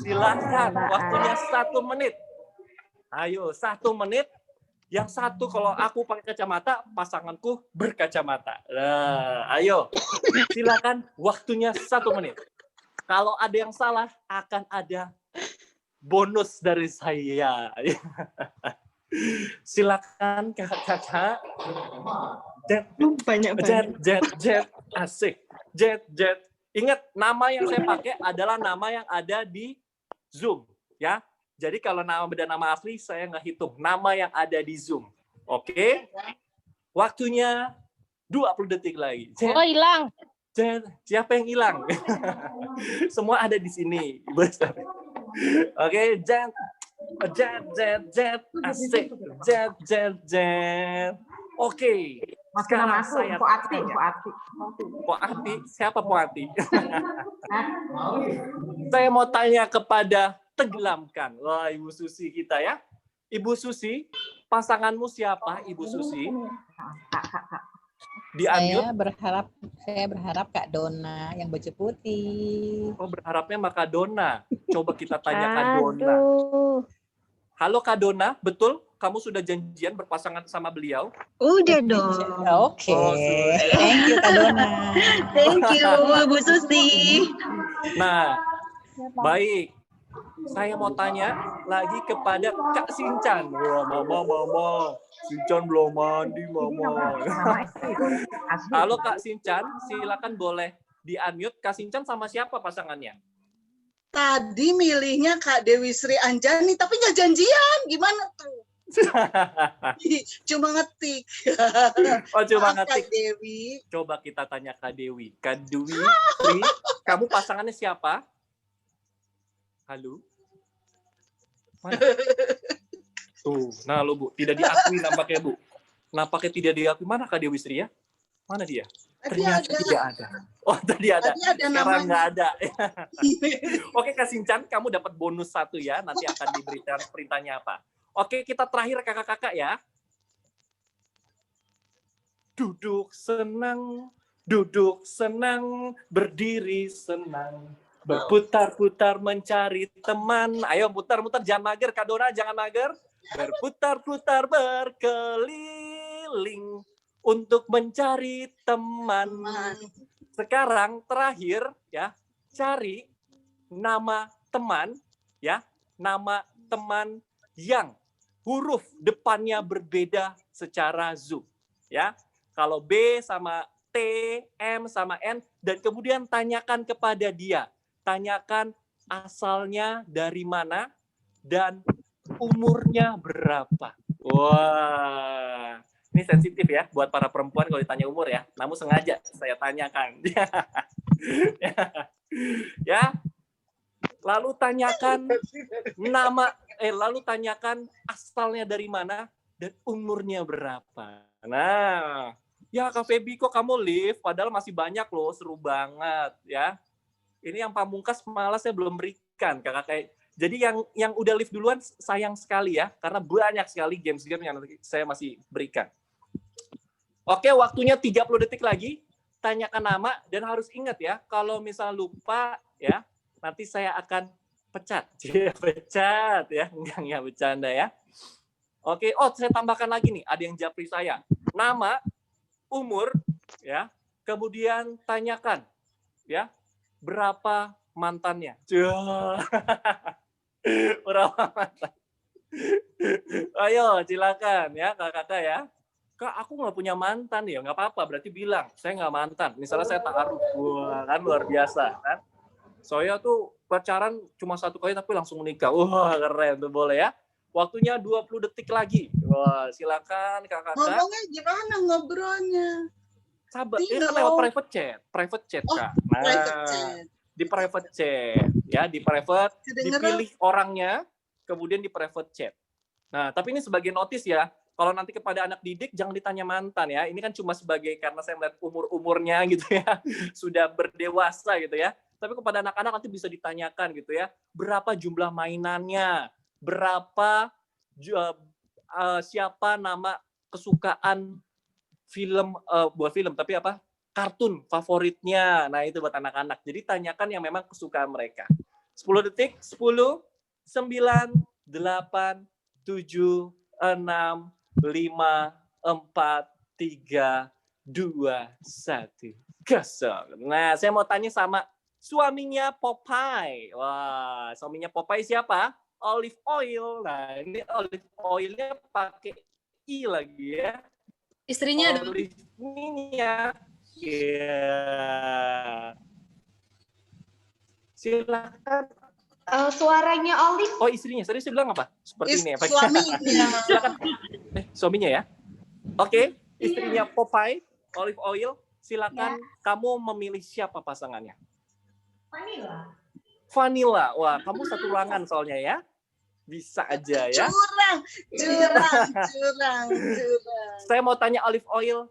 silakan. Waktunya 1 menit. Ayo, 1 menit. Yang satu kalau aku pakai kacamata, pasanganku berkacamata. Nah, ayo, silakan. Waktunya 1 menit. Kalau ada yang salah, akan ada bonus dari saya. Silakan kakak-kakak. Jet, asik. Jet. Ingat, nama yang saya pakai adalah nama yang ada di Zoom, ya. Jadi kalau nama beda nama asli saya nggak hitung. Nama yang ada di Zoom. Oke? Waktunya 20 detik lagi. Oh, hilang. Siapa yang hilang? Semua ada di sini. Oke, jet. Asik. Jet. Oke. Sekarang saya Poati. Siapa Poati? Saya mau tanya kepada Tenggelamkan. Wah, Ibu Susi kita ya. Ibu Susi, pasanganmu siapa, Ibu Susi? Saya berharap Kak Dona yang baju putih. Oh, berharapnya sama Kak Dona. Coba kita tanya Kak Dona. Halo Kak Dona, betul kamu sudah janjian berpasangan sama beliau? Udah dong. Oke. Thank you Kak Dona. Thank you, Bu Susi. Nah, baik. Saya mau tanya lagi kepada Kak Sincan. Wah, Mama. Sincan belum mandi, Mama. Halo Kak Sincan, silakan boleh di-unmute. Kak Sincan sama siapa pasangannya? Tadi milihnya Kak Dewi Sri Anjani, tapi nggak janjian. Gimana tuh? Cuma ngetik. Oh, cuma ngetik. Kak Dewi. Coba kita tanya Kak Dewi. Kak Dewi Sri, kamu pasangannya siapa? Halo? Mana? Tuh, nah lo Bu, tidak diakui nampaknya Bu. Nampaknya tidak diakui. Mana Kak Dewi Sri ya? Mana dia? Ternyata tidak ada. Oh, tadi ada. Sekarang nggak ada. Oke, Kak Sincan, kamu dapat bonus 1 ya. Nanti akan diberikan perintahnya apa. Oke, kita terakhir kakak-kakak ya. Duduk senang, berdiri senang. Berputar-putar mencari teman. Ayo putar-putar, jangan mager. Kak Dona, jangan mager. Berputar-putar berkeliling untuk mencari teman. Sekarang terakhir ya, cari nama teman ya, nama teman yang huruf depannya berbeda secara Zoom ya. Kalau B sama T, M sama N, dan kemudian tanyakan kepada dia. Tanyakan asalnya dari mana dan umurnya berapa. Wah, Ini sensitif ya buat para perempuan kalau ditanya umur ya. Namun sengaja saya tanyakan. Ya. Lalu tanyakan lalu tanyakan asalnya dari mana dan umurnya berapa. Nah, ya Kak Feby kok kamu live padahal masih banyak loh, seru banget ya. Ini yang pamungkas malah saya belum berikan Kakak. Jadi yang udah live duluan sayang sekali ya karena banyak sekali games yang saya masih berikan. Oke, waktunya 30 detik lagi. Tanyakan nama dan harus ingat ya, kalau misal lupa ya, nanti saya akan pecat. Pecat ya, enggak ya, bercanda ya. Oke, saya tambahkan lagi nih, ada yang japri saya. Nama, umur ya, kemudian tanyakan ya, berapa mantannya. Berapa mantan? Ayo, silakan ya, kakak-kakak ya. Kak, aku nggak punya mantan ya, nggak apa-apa. Berarti bilang, saya nggak mantan. Misalnya saya taruh, wah kan luar biasa kan. Saya tuh pacaran cuma 1 kali tapi langsung menikah. Wah keren tuh, boleh ya. Waktunya 20 detik lagi. Wah silakan kakak-kakak. Ngomongnya gimana ngobrolnya? Sabar, ini kan lewat private chat Kak. Nah, private chat. Di private chat ya, di private dipilih orangnya, kemudian di private chat. Nah, tapi ini sebagai notis ya. Kalau nanti kepada anak didik jangan ditanya mantan ya. Ini kan cuma sebagai karena saya melihat umurnya gitu ya. Sudah berdewasa gitu ya. Tapi kepada anak-anak nanti bisa ditanyakan gitu ya. Berapa jumlah mainannya? Berapa siapa nama kesukaan film buat film tapi apa? Kartun favoritnya. Nah, itu buat anak-anak. Jadi tanyakan yang memang kesukaan mereka. 10 detik. 10 9 8 7 6 5, 4, 3, 2, 1. Kosong. Nah, saya mau tanya sama suaminya Popeye. Wah, suaminya Popeye siapa? Olive Oil. Nah, ini olive oilnya pakai I lagi ya. Istrinya dong. Olive minyak. Ya. Silakan. Suaranya Olive. Oh, istrinya. Tadi saya bilang apa? Seperti ini ya. Suaminya. Silakan. Suaminya ya. Oke, istrinya Popeye, Olive Oil. Silakan kamu memilih siapa pasangannya. Vanilla. Wah, kamu satu ruangan soalnya ya. Bisa aja ya. Curang. Saya mau tanya Olive Oil.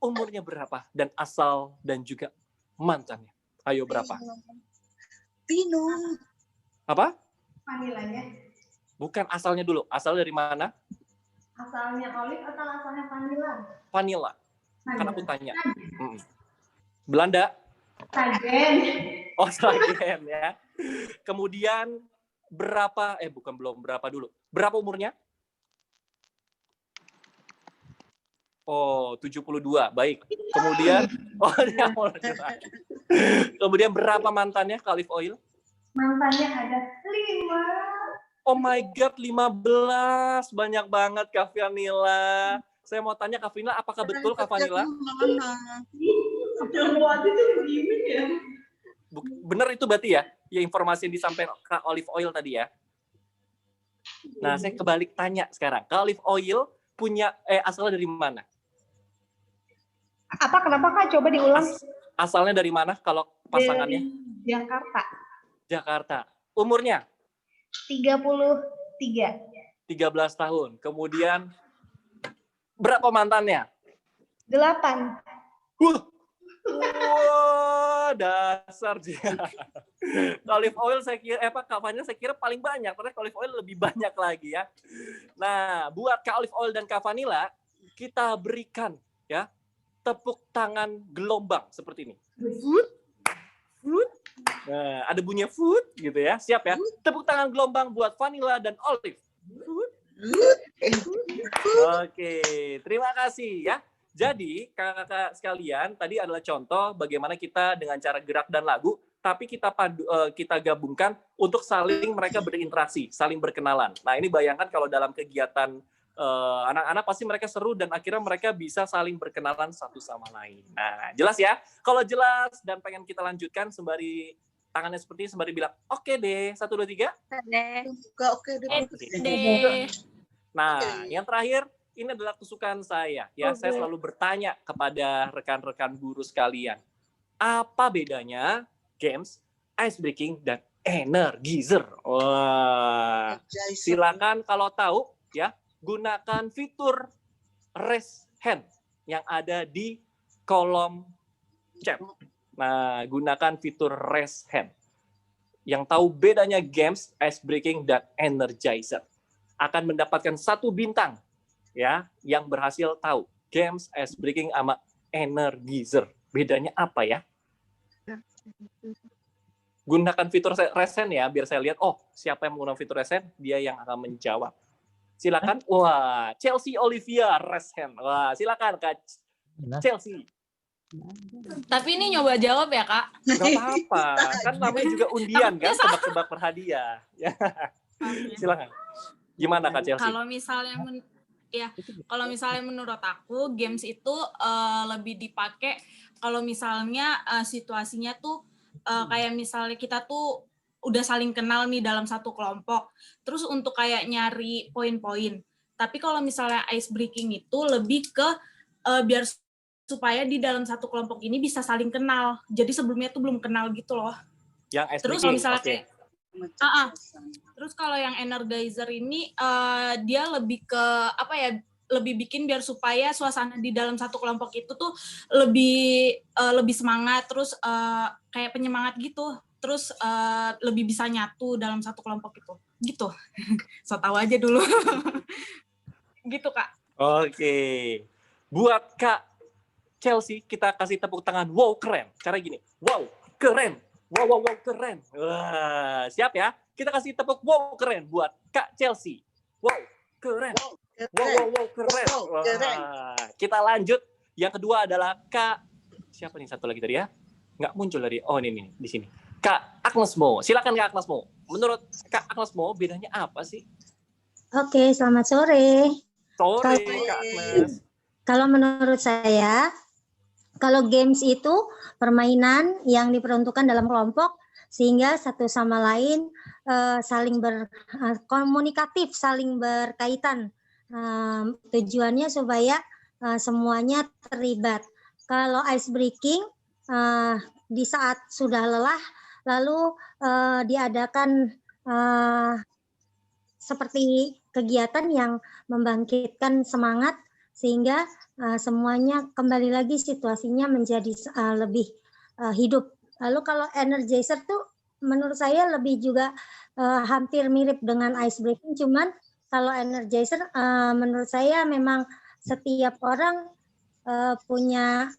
Umurnya berapa? Dan asal dan juga mantannya. Ayo berapa? Tino. Apa? Vanilanya. Bukan asalnya dulu. Asal dari mana? Asalnya Olive atau asalnya vanilla? Vanilla. Kan aku tanya. Belanda. Sagen. Oh, Sagen ya. Kemudian berapa? Belum berapa dulu. Berapa umurnya? Oh, 72. Baik. Kemudian kemudian berapa mantannya ke Olive Oil? Mantannya ada 5. Oh my God, 15. Banyak banget Kak Vanilla. Saya mau tanya Kak Vanilla, apakah betul Kak Vanilla? Benar itu berarti ya? Ya informasi yang disampaikan Kak Olive Oil tadi ya? Nah, saya kebalik tanya sekarang. Kak Olive Oil punya, asalnya dari mana? Kenapa Kak? Coba diulang. Asalnya dari mana kalau pasangannya? Dari Jakarta. Jakarta. Umurnya? 33. 13 tahun. Kemudian berapa mantannya? 8. Wah, dasar dia. Olive Oil saya kira, Kak Vanilla saya kira paling banyak. Ternyata Olive Oil lebih banyak lagi ya. Nah, buat Kak Olive Oil dan Kak Vanilla, kita berikan ya tepuk tangan gelombang seperti ini. Food. Nah, ada bunyi food gitu ya. Siap ya? Tepuk tangan gelombang buat Vanilla dan Olive. Oke, terima kasih ya. Jadi, kakak-kakak sekalian, tadi adalah contoh bagaimana kita dengan cara gerak dan lagu, tapi kita gabungkan untuk saling mereka berinteraksi, saling berkenalan. Nah, ini bayangkan kalau dalam kegiatan anak-anak pasti mereka seru dan akhirnya mereka bisa saling berkenalan satu sama lain. Nah, jelas ya? Kalau jelas dan pengen kita lanjutkan sembari tangannya seperti ini, sembari bilang, oke deh, 1, 2, 3. Oke deh. Nah, yang terakhir, ini adalah kesukaan saya. Ya, saya selalu bertanya kepada rekan-rekan guru sekalian, apa bedanya games, ice breaking, dan energizer? Wah, silakan kalau tahu ya, gunakan fitur raise hand yang ada di kolom chat. Nah, gunakan fitur raise hand. Yang tahu bedanya games, ice breaking, dan energizer akan mendapatkan 1 bintang ya, yang berhasil tahu games, ice breaking, sama energizer. Bedanya apa ya? Gunakan fitur raise hand ya, biar saya lihat, oh, siapa yang menggunakan fitur raise hand, dia yang akan menjawab. Silakan. Wah, Chelsea Olivia raise hand. Wah, silakan Kak Chelsea. Tapi ini nyoba jawab ya, Kak? Gak apa-apa, kan namanya juga undian kan, tebak-tebak per hadiah. Silakan. Gimana Kak Chelsea? Kalau misalnya menurut aku games itu lebih dipakai kalau misalnya situasinya tuh kayak misalnya kita tuh udah saling kenal nih dalam satu kelompok. Terus untuk kayak nyari poin-poin. Tapi kalau misalnya ice breaking itu lebih ke biar supaya di dalam satu kelompok ini bisa saling kenal. Jadi sebelumnya tuh belum kenal gitu loh. Yang ice terus kalau misalnya kayak terus kalau yang energizer ini dia lebih ke apa ya, lebih bikin biar supaya suasana di dalam satu kelompok itu tuh lebih semangat, terus kayak penyemangat gitu, terus lebih bisa nyatu dalam satu kelompok itu gitu. So tahu aja dulu. Gitu Kak. Oke, buat Kak Chelsea kita kasih tepuk tangan. Wow, keren. Cara gini, wow, keren. Wow, keren. Wah, siap ya? Kita kasih tepuk wow, keren buat Kak Chelsea. Wow, keren. Wow, keren. Wah, kita lanjut. Yang kedua adalah Kak, siapa nih satu lagi tadi ya? Nggak muncul dari, oh ini, di sini. Kak Agnes Mo. Silakan Kak Agnes Mo. Menurut Kak Agnes Mo, bedanya apa sih? Oke, selamat sore. Sore, Kak Agnes. Kalau menurut saya, kalau games itu permainan yang diperuntukkan dalam kelompok sehingga satu sama lain saling berkomunikatif, saling berkaitan. Tujuannya supaya semuanya terlibat. Kalau ice breaking di saat sudah lelah lalu diadakan seperti kegiatan yang membangkitkan semangat sehingga semuanya kembali lagi situasinya menjadi lebih hidup. Lalu kalau energizer tuh menurut saya lebih juga hampir mirip dengan ice breaking, cuman kalau energizer menurut saya memang setiap orang punya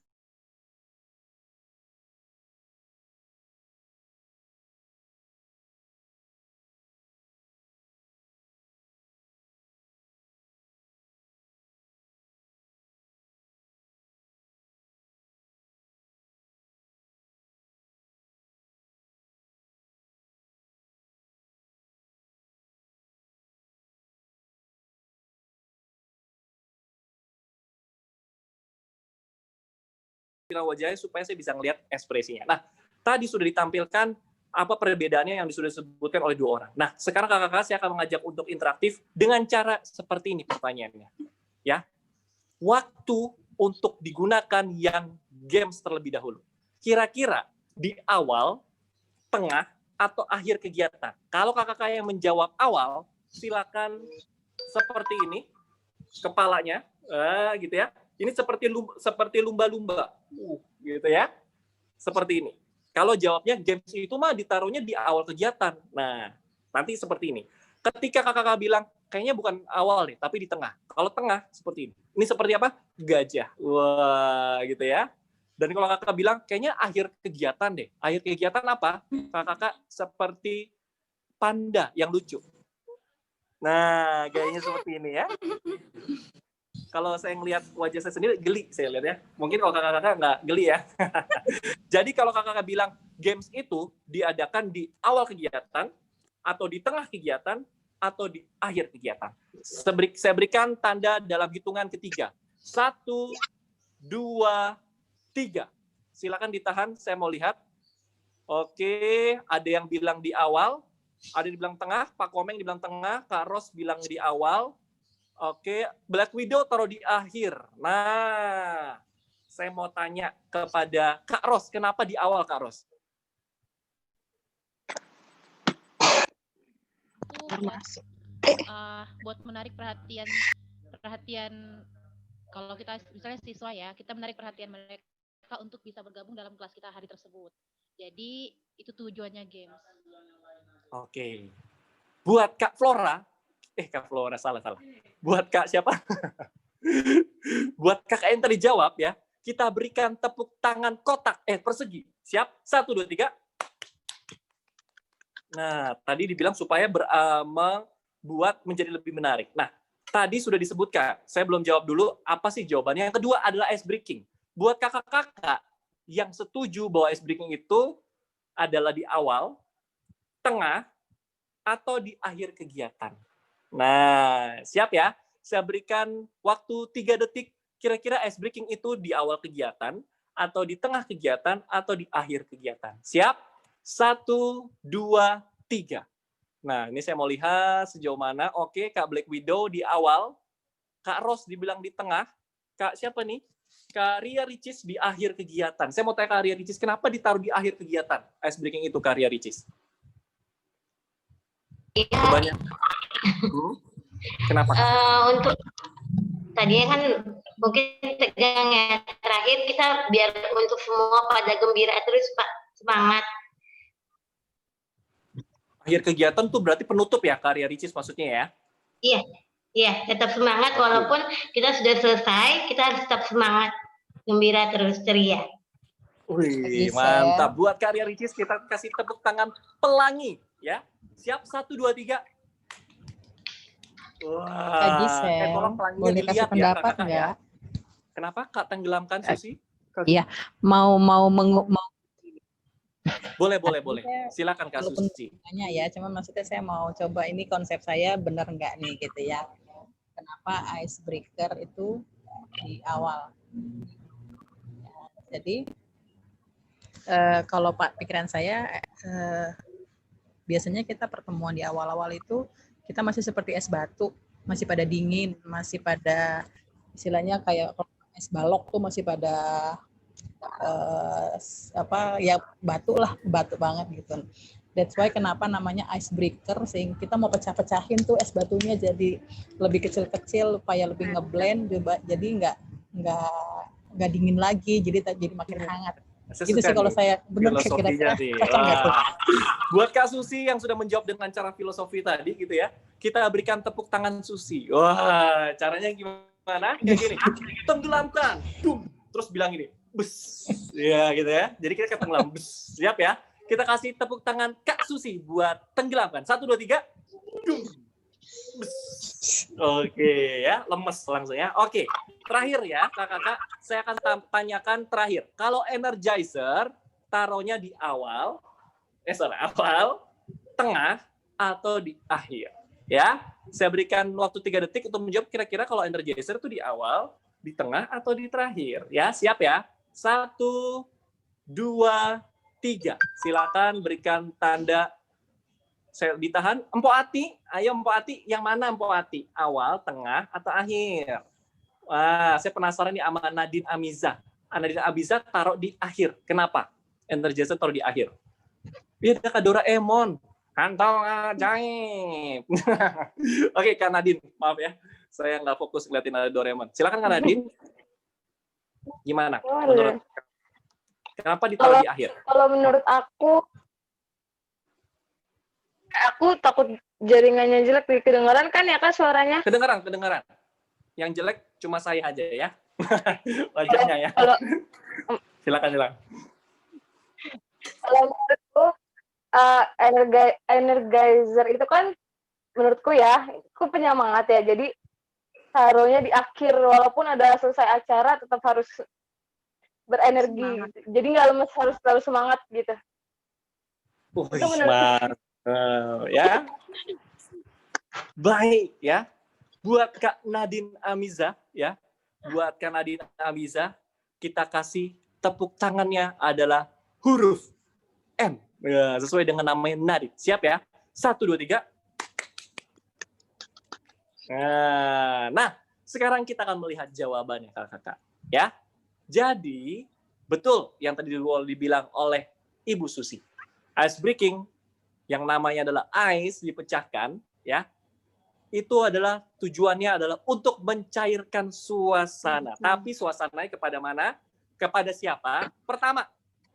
wajahnya supaya saya bisa ngelihat ekspresinya. Nah, tadi sudah ditampilkan apa perbedaannya yang sudah disebutkan oleh 2 orang. Nah, sekarang kakak-kakak saya akan mengajak untuk interaktif dengan cara seperti ini pertanyaannya. Ya, waktu untuk digunakan yang games terlebih dahulu. Kira-kira di awal, tengah, atau akhir kegiatan. Kalau kakak-kakak yang menjawab awal, silakan seperti ini, kepalanya, gitu ya. Ini seperti lumba-lumba, gitu ya. Seperti ini. Kalau jawabnya games itu mah ditaruhnya di awal kegiatan. Nah, nanti seperti ini. Ketika kakak-kakak bilang, kayaknya bukan awal deh, tapi di tengah. Kalau tengah, seperti ini. Ini seperti apa? Gajah. Wah, gitu ya. Dan kalau kakak bilang, kayaknya akhir kegiatan deh. Akhir kegiatan apa? Kakak seperti panda yang lucu. Nah, gayanya seperti ini ya. Kalau saya ngelihat wajah saya sendiri, geli saya lihat ya. Mungkin kalau kakak-kakak nggak geli ya. Jadi kalau kakak-kakak bilang games itu diadakan di awal kegiatan, atau di tengah kegiatan, atau di akhir kegiatan. Saya berikan tanda dalam hitungan ketiga. 1, 2, 3. Silakan ditahan, saya mau lihat. Oke, ada yang bilang di awal, ada yang bilang tengah, Pak Komeng dibilang tengah, Kak Ros bilang di awal. Oke, Black Widow taruh di akhir. Nah, saya mau tanya kepada Kak Ros, kenapa di awal Kak Ros? Buat menarik perhatian kalau kita misalnya siswa ya, kita menarik perhatian mereka untuk bisa bergabung dalam kelas kita hari tersebut. Jadi itu tujuannya games. Oke. Buat Kak Flora, salah. Buat Kak siapa? Buat Kakak yang tadi jawab ya, kita berikan tepuk tangan kotak, persegi. Siap? 1, 2, 3. Nah, tadi dibilang supaya membuat menjadi lebih menarik. Nah, tadi sudah disebutkan, saya belum jawab dulu, apa sih jawabannya? Yang kedua adalah ice breaking. Buat kakak-kakak yang setuju bahwa ice breaking itu adalah di awal, tengah, atau di akhir kegiatan. Nah, siap ya? Saya berikan waktu 3 detik, kira-kira ice breaking itu di awal kegiatan, atau di tengah kegiatan, atau di akhir kegiatan. Siap? 1, 2, 3. Nah, ini saya mau lihat sejauh mana. Oke, Kak Black Widow di awal, Kak Ros dibilang di tengah, Kak siapa nih? Kak Ria Ricis di akhir kegiatan. Saya mau tanya Kak Ria Ricis, kenapa ditaruh di akhir kegiatan? Ice breaking itu, Kak Ria Ricis. Banyak. Kenapa? Untuk tadinya kan mungkin tegang ya. Terakhir kita biar untuk semua pada gembira terus, Pak. Semangat. Akhir kegiatan tuh berarti penutup ya, Kak Ria Ricis maksudnya ya? Iya, tetap semangat walaupun kita sudah selesai, kita harus tetap semangat, gembira terus, ceria. Wih, mantap. Buat Kak Ria Ricis, kita kasih tepuk tangan pelangi ya. Siap, 1, 2, 3. Wah, tolong pelanginya boleh dilihat kasih pendapat ya, nggak? Kenapa Kak tenggelamkan Susi? Iya, mau Boleh. Silakan Kak Susi. Ya, cuma maksudnya saya mau coba ini konsep saya benar nggak nih gitu ya. Kenapa icebreaker itu di awal? Jadi kalau Pak pikiran saya biasanya kita pertemuan di awal-awal itu kita masih seperti es batu, masih pada dingin, masih pada istilahnya kayak es balok tuh masih pada batu banget gitu. That's why kenapa namanya icebreaker, sehingga kita mau pecah-pecahin tuh es batunya jadi lebih kecil-kecil supaya lebih ngeblend, jadi nggak dingin lagi, jadi makin hangat. Gitu sih kalau saya benar kira-kira. Buat Kak Susi yang sudah menjawab dengan cara filosofi tadi gitu ya, kita berikan tepuk tangan Susi. Wah, caranya gimana? Kayak gini, tenggelamkan, terus bilang gini, bus, ya gitu ya. Jadi kita tenggelam, bus, siap ya? Kita kasih tepuk tangan Kak Susi buat tenggelamkan. 1, 2, 3. Oke ya, lemes langsung ya. Oke, terakhir ya kakak-kakak, saya akan tanyakan terakhir. Kalau energizer taruhnya di awal, tengah, atau di akhir. Ya, saya berikan waktu 3 detik untuk menjawab kira-kira kalau energizer itu di awal, di tengah, atau di terakhir. Ya, siap ya? 1, 2, 3. Silakan berikan tanda. Saya ditahan. Empok Ati, ayo Empok Ati, yang mana Empok Ati? Awal, tengah, atau akhir? Wah, saya penasaran nih sama Nadine Amiza. Nadine Amiza taruh di akhir. Kenapa? Energizer taruh di akhir. Iya, Kak Doraemon. Kantong ajaib. Oke, Kak Nadine, maaf ya. Saya nggak fokus ngeliatin ada Doraemon. Silakan Kak Nadine. Gimana? Menurut kenapa ditaruh di akhir? Kalau menurut aku takut jaringannya jelek, kedengeran kan ya Kak suaranya? Kedengeran. Yang jelek cuma saya aja ya. Wajahnya ya. Silakan. Kalau menurutku energizer itu kan menurutku ya, itu penyemangat ya. Jadi taruhnya di akhir, walaupun ada selesai acara tetap harus berenergi. Jadi nggak lemes, harus selalu semangat gitu. Itu menurutku. Ya. Baik ya. Buat Kak Nadine Amiza ya. Buat Kak Nadine Amiza, kita kasih tepuk tangannya adalah huruf M. Ya, sesuai dengan namanya Nadine. Siap ya? 1, 2, 3. Nah, sekarang kita akan melihat jawabannya kakak-kakak. Ya, jadi betul yang tadi dibilang oleh Ibu Susi. Ice breaking yang namanya adalah ice dipecahkan, ya. Itu adalah tujuannya adalah untuk mencairkan suasana. Tapi suasananya kepada mana? Kepada siapa? Pertama,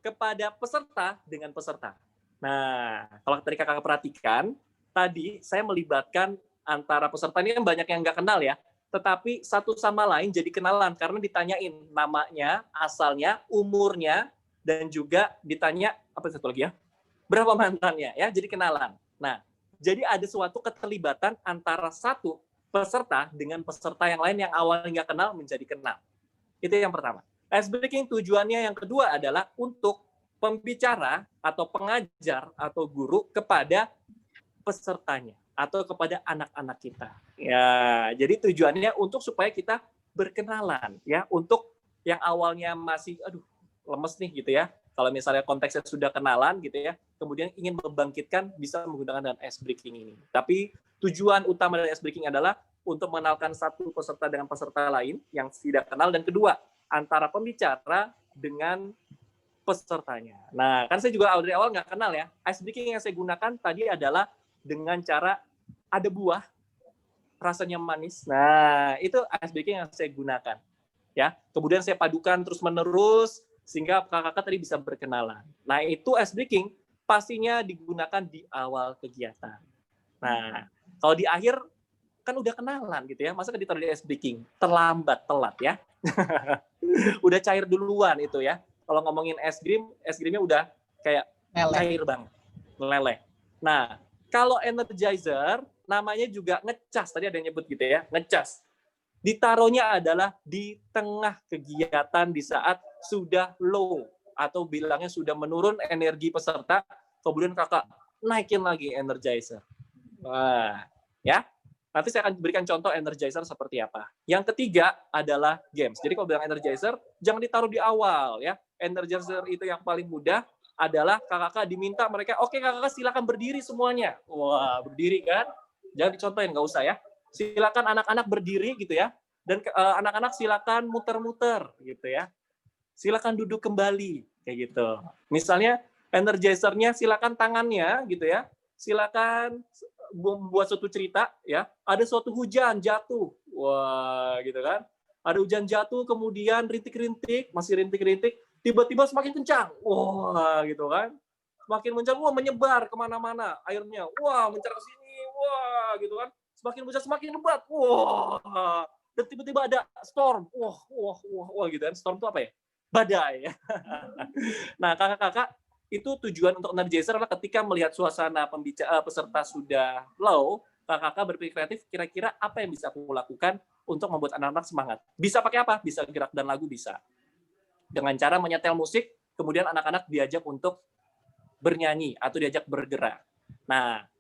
kepada peserta dengan peserta. Nah, kalau tadi kakak perhatikan, tadi saya melibatkan antara peserta ini kan banyak yang nggak kenal ya, tetapi satu sama lain jadi kenalan karena ditanyain namanya, asalnya, umurnya, dan juga ditanya apa satu lagi ya, berapa mantannya ya, jadi kenalan. Nah, jadi ada suatu keterlibatan antara satu peserta dengan peserta yang lain yang awalnya nggak kenal menjadi kenal. Itu yang pertama. Ice breaking tujuannya yang kedua adalah untuk pembicara atau pengajar atau guru kepada pesertanya atau kepada anak-anak kita. Ya, jadi tujuannya untuk supaya kita berkenalan ya, untuk yang awalnya masih lemes nih gitu ya. Kalau misalnya konteksnya sudah kenalan gitu ya, kemudian ingin membangkitkan bisa menggunakan dengan ice breaking ini. Tapi tujuan utama dari ice breaking adalah untuk mengenalkan satu peserta dengan peserta lain yang tidak kenal, dan kedua antara pembicara dengan pesertanya. Nah, kan saya juga dari awal nggak kenal ya. Ice breaking yang saya gunakan tadi adalah dengan cara ada buah, rasanya manis. Nah, itu ice breaking yang saya gunakan. Ya, kemudian saya padukan terus-menerus sehingga kakak-kakak tadi bisa berkenalan. Nah, itu ice breaking pastinya digunakan di awal kegiatan. Nah, kalau di akhir kan udah kenalan gitu ya. Masa kan ditaruh di ice breaking? Terlambat, telat ya. Udah cair duluan itu ya. Kalau ngomongin es krimnya udah kayak cair banget, meleleh. Nah, kalau energizer namanya juga ngecas, tadi ada yang nyebut gitu ya, ngecas. Ditaruhnya adalah di tengah kegiatan di saat sudah low atau bilangnya sudah menurun energi peserta, kemudian kakak naikin lagi energizer. Wah, ya. Nanti saya akan berikan contoh energizer seperti apa. Yang ketiga adalah games. Jadi kalau bilang energizer, jangan ditaruh di awal ya. Energizer itu yang paling mudah adalah kakak-kakak diminta mereka, oke kakak-kakak silakan berdiri semuanya. Wah, berdiri kan? Jangan dicontohin, nggak usah ya. Silakan anak-anak berdiri gitu ya. Dan anak-anak silakan muter-muter gitu ya. Silakan duduk kembali kayak gitu. Misalnya energizer-nya silakan tangannya gitu ya. Silakan membuat suatu cerita ya. Ada suatu hujan jatuh. Wah, gitu kan. Ada hujan jatuh kemudian rintik-rintik, masih rintik-rintik, tiba-tiba semakin kencang. Wah, gitu kan. Semakin kencang, wah menyebar kemana-mana airnya. Wah, mencar ke sini. Wah, gitu kan. Semakin besar, semakin lebat. Wah. Dan tiba-tiba ada storm. Wah, gitu kan. Storm itu apa ya? Badai. Nah, kakak-kakak, itu tujuan untuk energizer adalah ketika melihat suasana peserta sudah low, kakak-kakak berpikir kreatif, kira-kira apa yang bisa aku lakukan untuk membuat anak-anak semangat. Bisa pakai apa? Bisa gerak dan lagu bisa. Dengan cara menyetel musik, kemudian anak-anak diajak untuk bernyanyi atau diajak bergerak. Nah,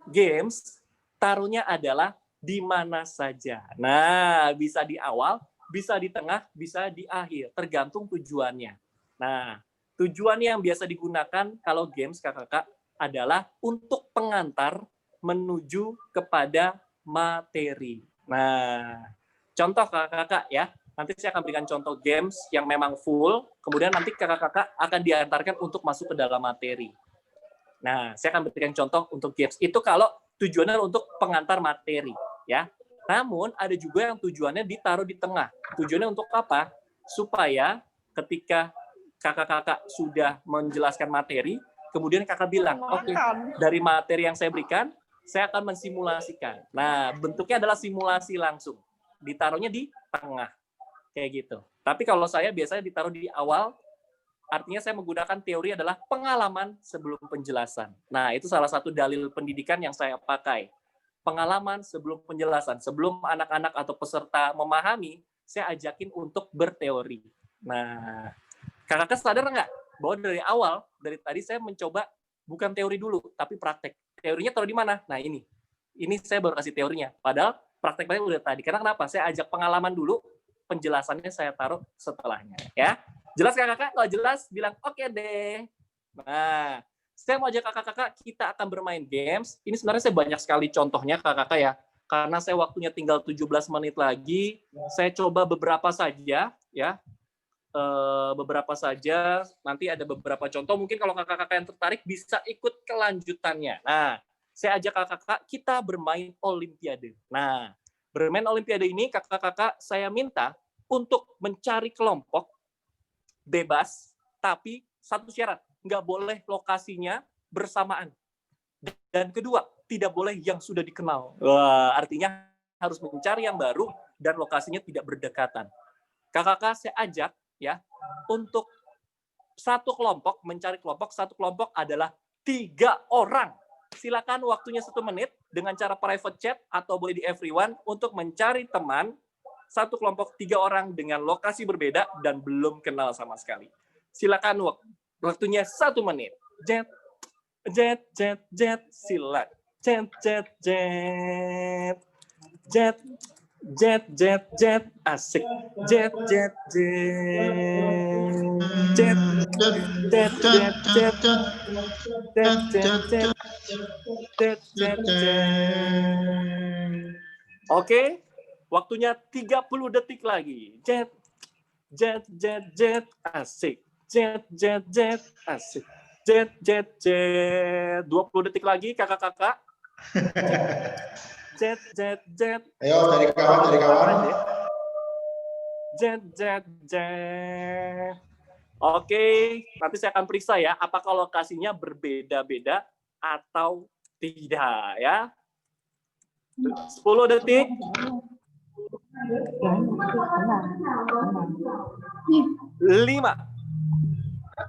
games taruhnya adalah di mana saja. Nah, bisa di awal, bisa di tengah, bisa di akhir, tergantung tujuannya. Nah, tujuan yang biasa digunakan kalau games kakak-kakak adalah untuk pengantar menuju kepada materi. Nah, contoh kakak-kakak ya, nanti saya akan berikan contoh games yang memang full, kemudian nanti kakak-kakak akan diantarkan untuk masuk ke dalam materi. Nah, saya akan berikan contoh untuk games. Itu kalau tujuannya untuk pengantar materi, ya. Namun, ada juga yang tujuannya ditaruh di tengah. Tujuannya untuk apa? Supaya ketika kakak-kakak sudah menjelaskan materi, kemudian kakak bilang, oke, dari materi yang saya berikan, saya akan mensimulasikan. Nah, bentuknya adalah simulasi langsung. Ditaruhnya di tengah. Kayak gitu. Tapi kalau saya biasanya ditaruh di awal, artinya saya menggunakan teori adalah pengalaman sebelum penjelasan. Nah, itu salah satu dalil pendidikan yang saya pakai. Pengalaman sebelum penjelasan. Sebelum anak-anak atau peserta memahami, saya ajakin untuk berteori. Nah, kakak sadar nggak bahwa dari awal, dari tadi saya mencoba bukan teori dulu, tapi praktek. Teorinya taruh di mana? Nah, ini saya baru kasih teorinya. Padahal prakteknya udah tadi. Karena kenapa? Saya ajak pengalaman dulu, penjelasannya saya taruh setelahnya. Ya, jelas kakak? Kalau jelas, bilang oke deh. Nah, saya mau ajak kakak-kakak, kita akan bermain games. Ini sebenarnya saya banyak sekali contohnya kakak-kakak ya. Karena saya waktunya tinggal 17 menit lagi, saya coba beberapa saja, ya. Beberapa saja, nanti ada beberapa contoh. Mungkin kalau kakak-kakak yang tertarik bisa ikut kelanjutannya. Nah, saya ajak kakak-kakak kita bermain Olimpiade. Nah, bermain Olimpiade ini kakak-kakak saya minta untuk mencari kelompok bebas, tapi satu syarat, nggak boleh lokasinya bersamaan. Dan kedua, tidak boleh yang sudah dikenal. Wah, artinya harus mencari yang baru dan lokasinya tidak berdekatan. Kakak-kakak saya ajak ya untuk satu kelompok, mencari kelompok, satu kelompok adalah 3 orang. Silakan waktunya 1 menit dengan cara private chat atau boleh di everyone untuk mencari teman satu kelompok 3 orang dengan lokasi berbeda dan belum kenal sama sekali. Silakan waktunya 1 menit. Jet, jet, jet, jet, silat. Jet, jet, jet, jet, jet, jet, jet, asik. Jet, jet, jet, jet, jet, jet, jet, jet, jet, jet, jet, jet, jet. Oke, waktunya 30 detik lagi. Jet, jet, jet, jet, asik. Jet, jet, jet, asik. Jet, jet, jet. 20 detik lagi, kakak-kakak. Jet, jet, jet. Ayo, cari kawan. Jet, jet, jet. Oke, nanti saya akan periksa ya, apakah lokasinya berbeda-beda atau tidak ya. 10 detik. 5.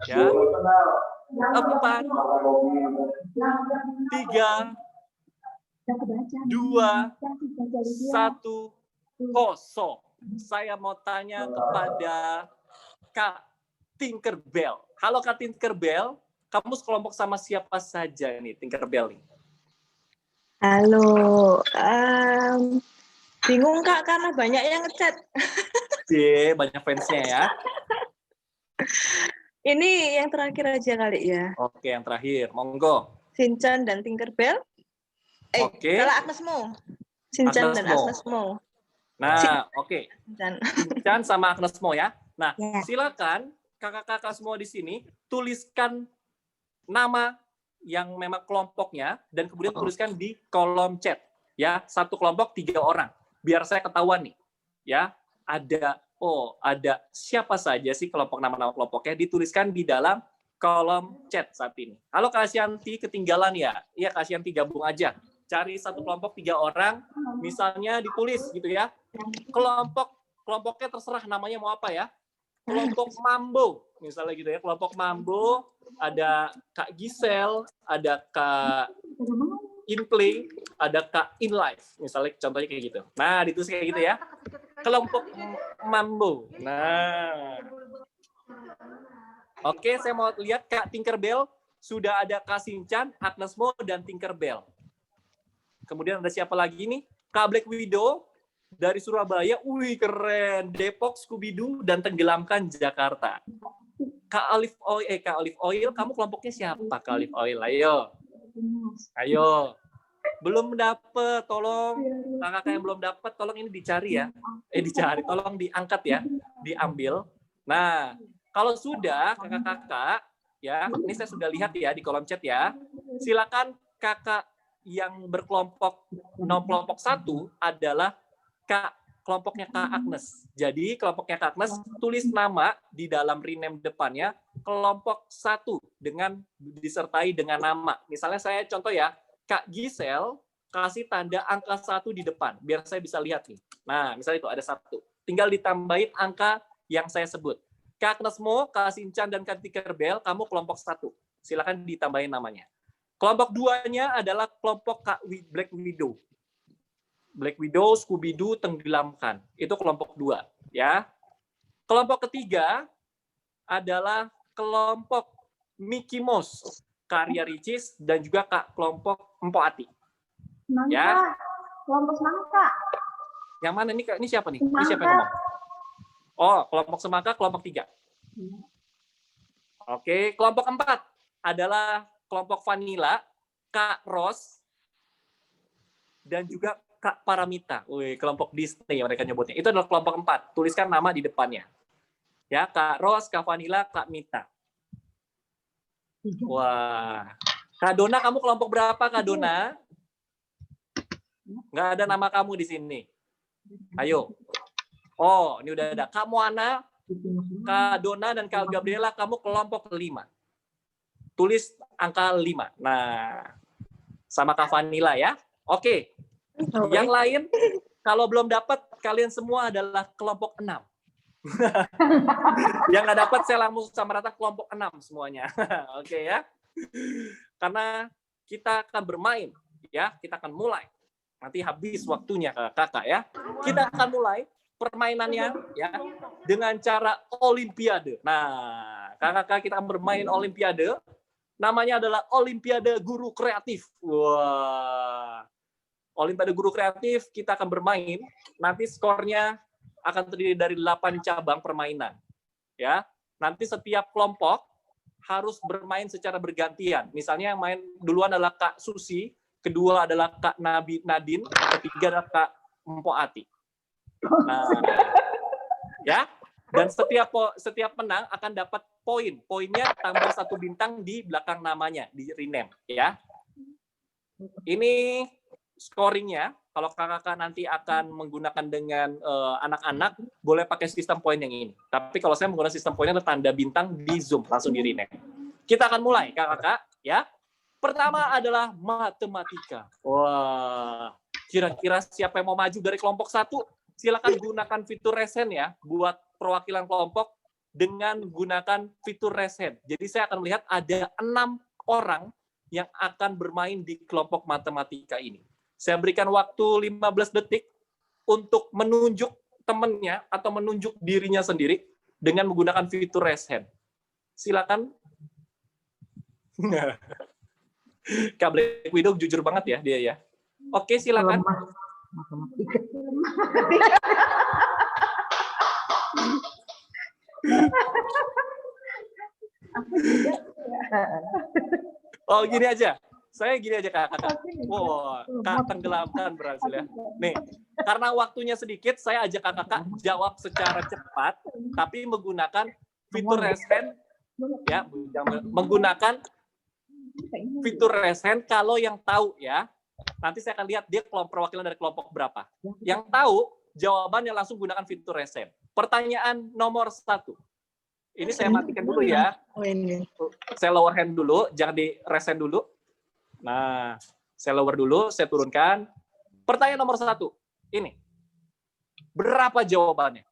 Ya. 4. 3. 2. 1. Kosong. Saya mau tanya kepada Kak Tinkerbell. Halo Kak Tinkerbell, kamu sekelompok sama siapa saja nih Tinkerbell nih? Halo, bingung Kak karena banyak yang ngechat. Banyak fansnya ya. Ini yang terakhir aja kali ya. Oke, yang terakhir, monggo. Shinchan dan Tinkerbell. Oke. Salah Agnesmo. Shinchan dan Agnesmo. Nah, oke. Shinchan sama Agnesmo ya. Nah, silakan kakak-kakak semua di sini tuliskan nama yang memang kelompoknya dan kemudian tuliskan di kolom chat ya. Satu kelompok 3 orang. Biar saya ketahuan nih. Ya, ada siapa saja sih kelompok nama-nama kelompoknya dituliskan di dalam kolom chat saat ini. Halo Kak Asyanti, ketinggalan ya? Iya Kak Asyanti, gabung aja. Cari satu kelompok 3 orang, misalnya ditulis gitu ya. Kelompoknya terserah namanya mau apa ya. Kelompok Mambo, misalnya gitu ya. Kelompok Mambo, ada Kak Gisel, ada Kak Inplay, ada Kak Inlife, misalnya contohnya kayak gitu. Nah, ditulis kayak gitu ya. Kelompok Mambo. Nah. Oke, saya mau lihat Kak Tinkerbell. Sudah ada Kak Shinchan, Agnesmo, dan Tinkerbell. Kemudian ada siapa lagi nih? Kak Black Widow dari Surabaya. Wih, keren. Depok, Scooby-Doo, dan Tenggelamkan Jakarta. Kak Olive Oil, kamu kelompoknya siapa? Kak Olive Oil, ayo. Belum dapet, tolong. Kakak yang belum dapet, tolong ini dicari ya. Tolong diangkat ya. Diambil. Nah, kalau sudah kakak-kakak, ya, ini saya sudah lihat ya di kolom chat ya. Silakan kakak yang berkelompok kelompok 1 adalah kelompoknya Kak Agnes. Jadi kelompoknya Kak Agnes tulis nama di dalam rename depannya kelompok 1 dengan disertai dengan nama. Misalnya saya contoh ya, Kak Gisel kasih tanda angka 1 di depan biar saya bisa lihat nih. Nah, misalnya itu ada 1. Tinggal ditambahin angka yang saya sebut. Kak Agnesmo, Kak Shinchan, dan Kak Tinkerbell, kamu kelompok 1. Silakan ditambahin namanya. Kelompok 2-nya adalah kelompok Kak Black Widow. Black Widow, Scooby-Doo, Tenggelamkan. Itu kelompok 2. Ya. Kelompok ketiga adalah kelompok Mickey Mouse, Kak Arya Ricis, dan juga kelompok Empo Ati. Semangka. Ya. Kelompok semangka. Yang mana nih? Ini siapa nih? Semangka. Ini siapa yang ngomong? Oh, kelompok semangka, kelompok 3. Oke, kelompok 4 adalah kelompok Vanilla, Kak Ros, dan juga Kak Paramita. Wih, kelompok Disney mereka nyebutnya. Itu adalah kelompok 4. Tuliskan nama di depannya. Ya, Kak Ros, Kak Vanila, Kak Mita. Wah. Kak Dona, kamu kelompok berapa, Kak Dona? Nggak ada nama kamu di sini. Ayo. Oh, ini udah ada. Kak Moana, Kak Dona, dan Kak Gabriela, kamu kelompok 5. Tulis angka 5. Nah, sama Kak Vanila ya. Oke. Yang lain, kalau belum dapat, kalian semua adalah kelompok 6. Yang nggak dapat, saya langsung sama rata kelompok 6 semuanya. Oke ya. Karena kita akan bermain, ya. Kita akan mulai. Nanti habis waktunya, kakak ya. Kita akan mulai permainannya ya dengan cara olimpiade. Nah, kakak kita akan bermain olimpiade. Namanya adalah Olimpiade Guru Kreatif. Wah. Olimpiade Guru Kreatif kita akan bermain. Nanti skornya akan terdiri dari 8 cabang permainan. Ya. Nanti setiap kelompok harus bermain secara bergantian. Misalnya yang main duluan adalah Kak Susi, kedua adalah Kak Nadine, ketiga adalah Kak Mpo Ati. Nah, ya. Dan setiap menang akan dapat poin. Poinnya tambah 1 bintang di belakang namanya, di rename ya. Ini scoringnya. Kalau kakak nanti akan menggunakan dengan anak-anak, boleh pakai sistem poin yang ini. Tapi kalau saya menggunakan sistem poinnya ada tanda bintang di Zoom, langsung di rename. Kita akan mulai, kakak ya. Pertama adalah matematika. Wah, kira-kira siapa yang mau maju dari kelompok 1? Silakan gunakan fitur resen ya buat perwakilan kelompok dengan gunakan fitur resen. Jadi saya akan melihat ada 6 orang yang akan bermain di kelompok matematika ini. Saya berikan waktu 15 detik untuk menunjuk temannya atau menunjuk dirinya sendiri dengan menggunakan fitur raise hand. Silakan. Kak Black Widow jujur banget ya dia ya. Oke, silakan. Oh, gini aja. Saya gini aja kakak. Wow, kak tenggelamkan berhasil ya. Nih, karena waktunya sedikit, saya ajak kakak jawab secara cepat, tapi menggunakan fitur raise hand, ya, menggunakan fitur raise hand kalau yang tahu ya. Nanti saya akan lihat dia kelompok perwakilan dari kelompok berapa. Yang tahu jawabannya langsung gunakan fitur raise hand. Pertanyaan nomor 1. Ini saya matikan dulu ya. Saya lower hand dulu, jangan di raise hand dulu. Nah, saya lower dulu, saya turunkan. Pertanyaan nomor 1. Ini. Berapa jawabannya?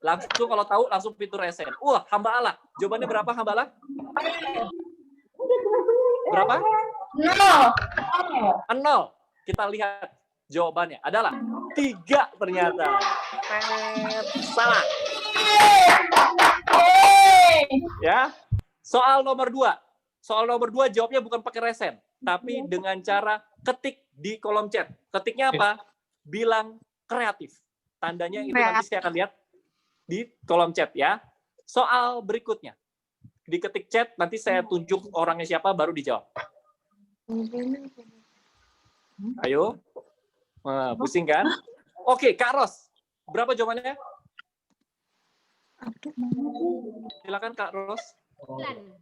Langsung kalau tahu, langsung fitur raise hand. Wah, hamba Allah. Jawabannya berapa, hamba Allah? Berapa? 0. Kita lihat jawabannya adalah 3 ternyata. Salah. Ya. Soal nomor 2. Soal nomor 2 jawabnya bukan pakai resen, tapi dengan cara ketik di kolom chat. Ketiknya apa? Bilang kreatif. Tandanya itu nanti saya akan lihat di kolom chat ya. Soal berikutnya. Diketik chat, nanti saya tunjuk orangnya siapa, baru dijawab. Ayo. Pusing kan? Oke, Kak Ros. Berapa jawabannya? Silakan Kak Ros. 9.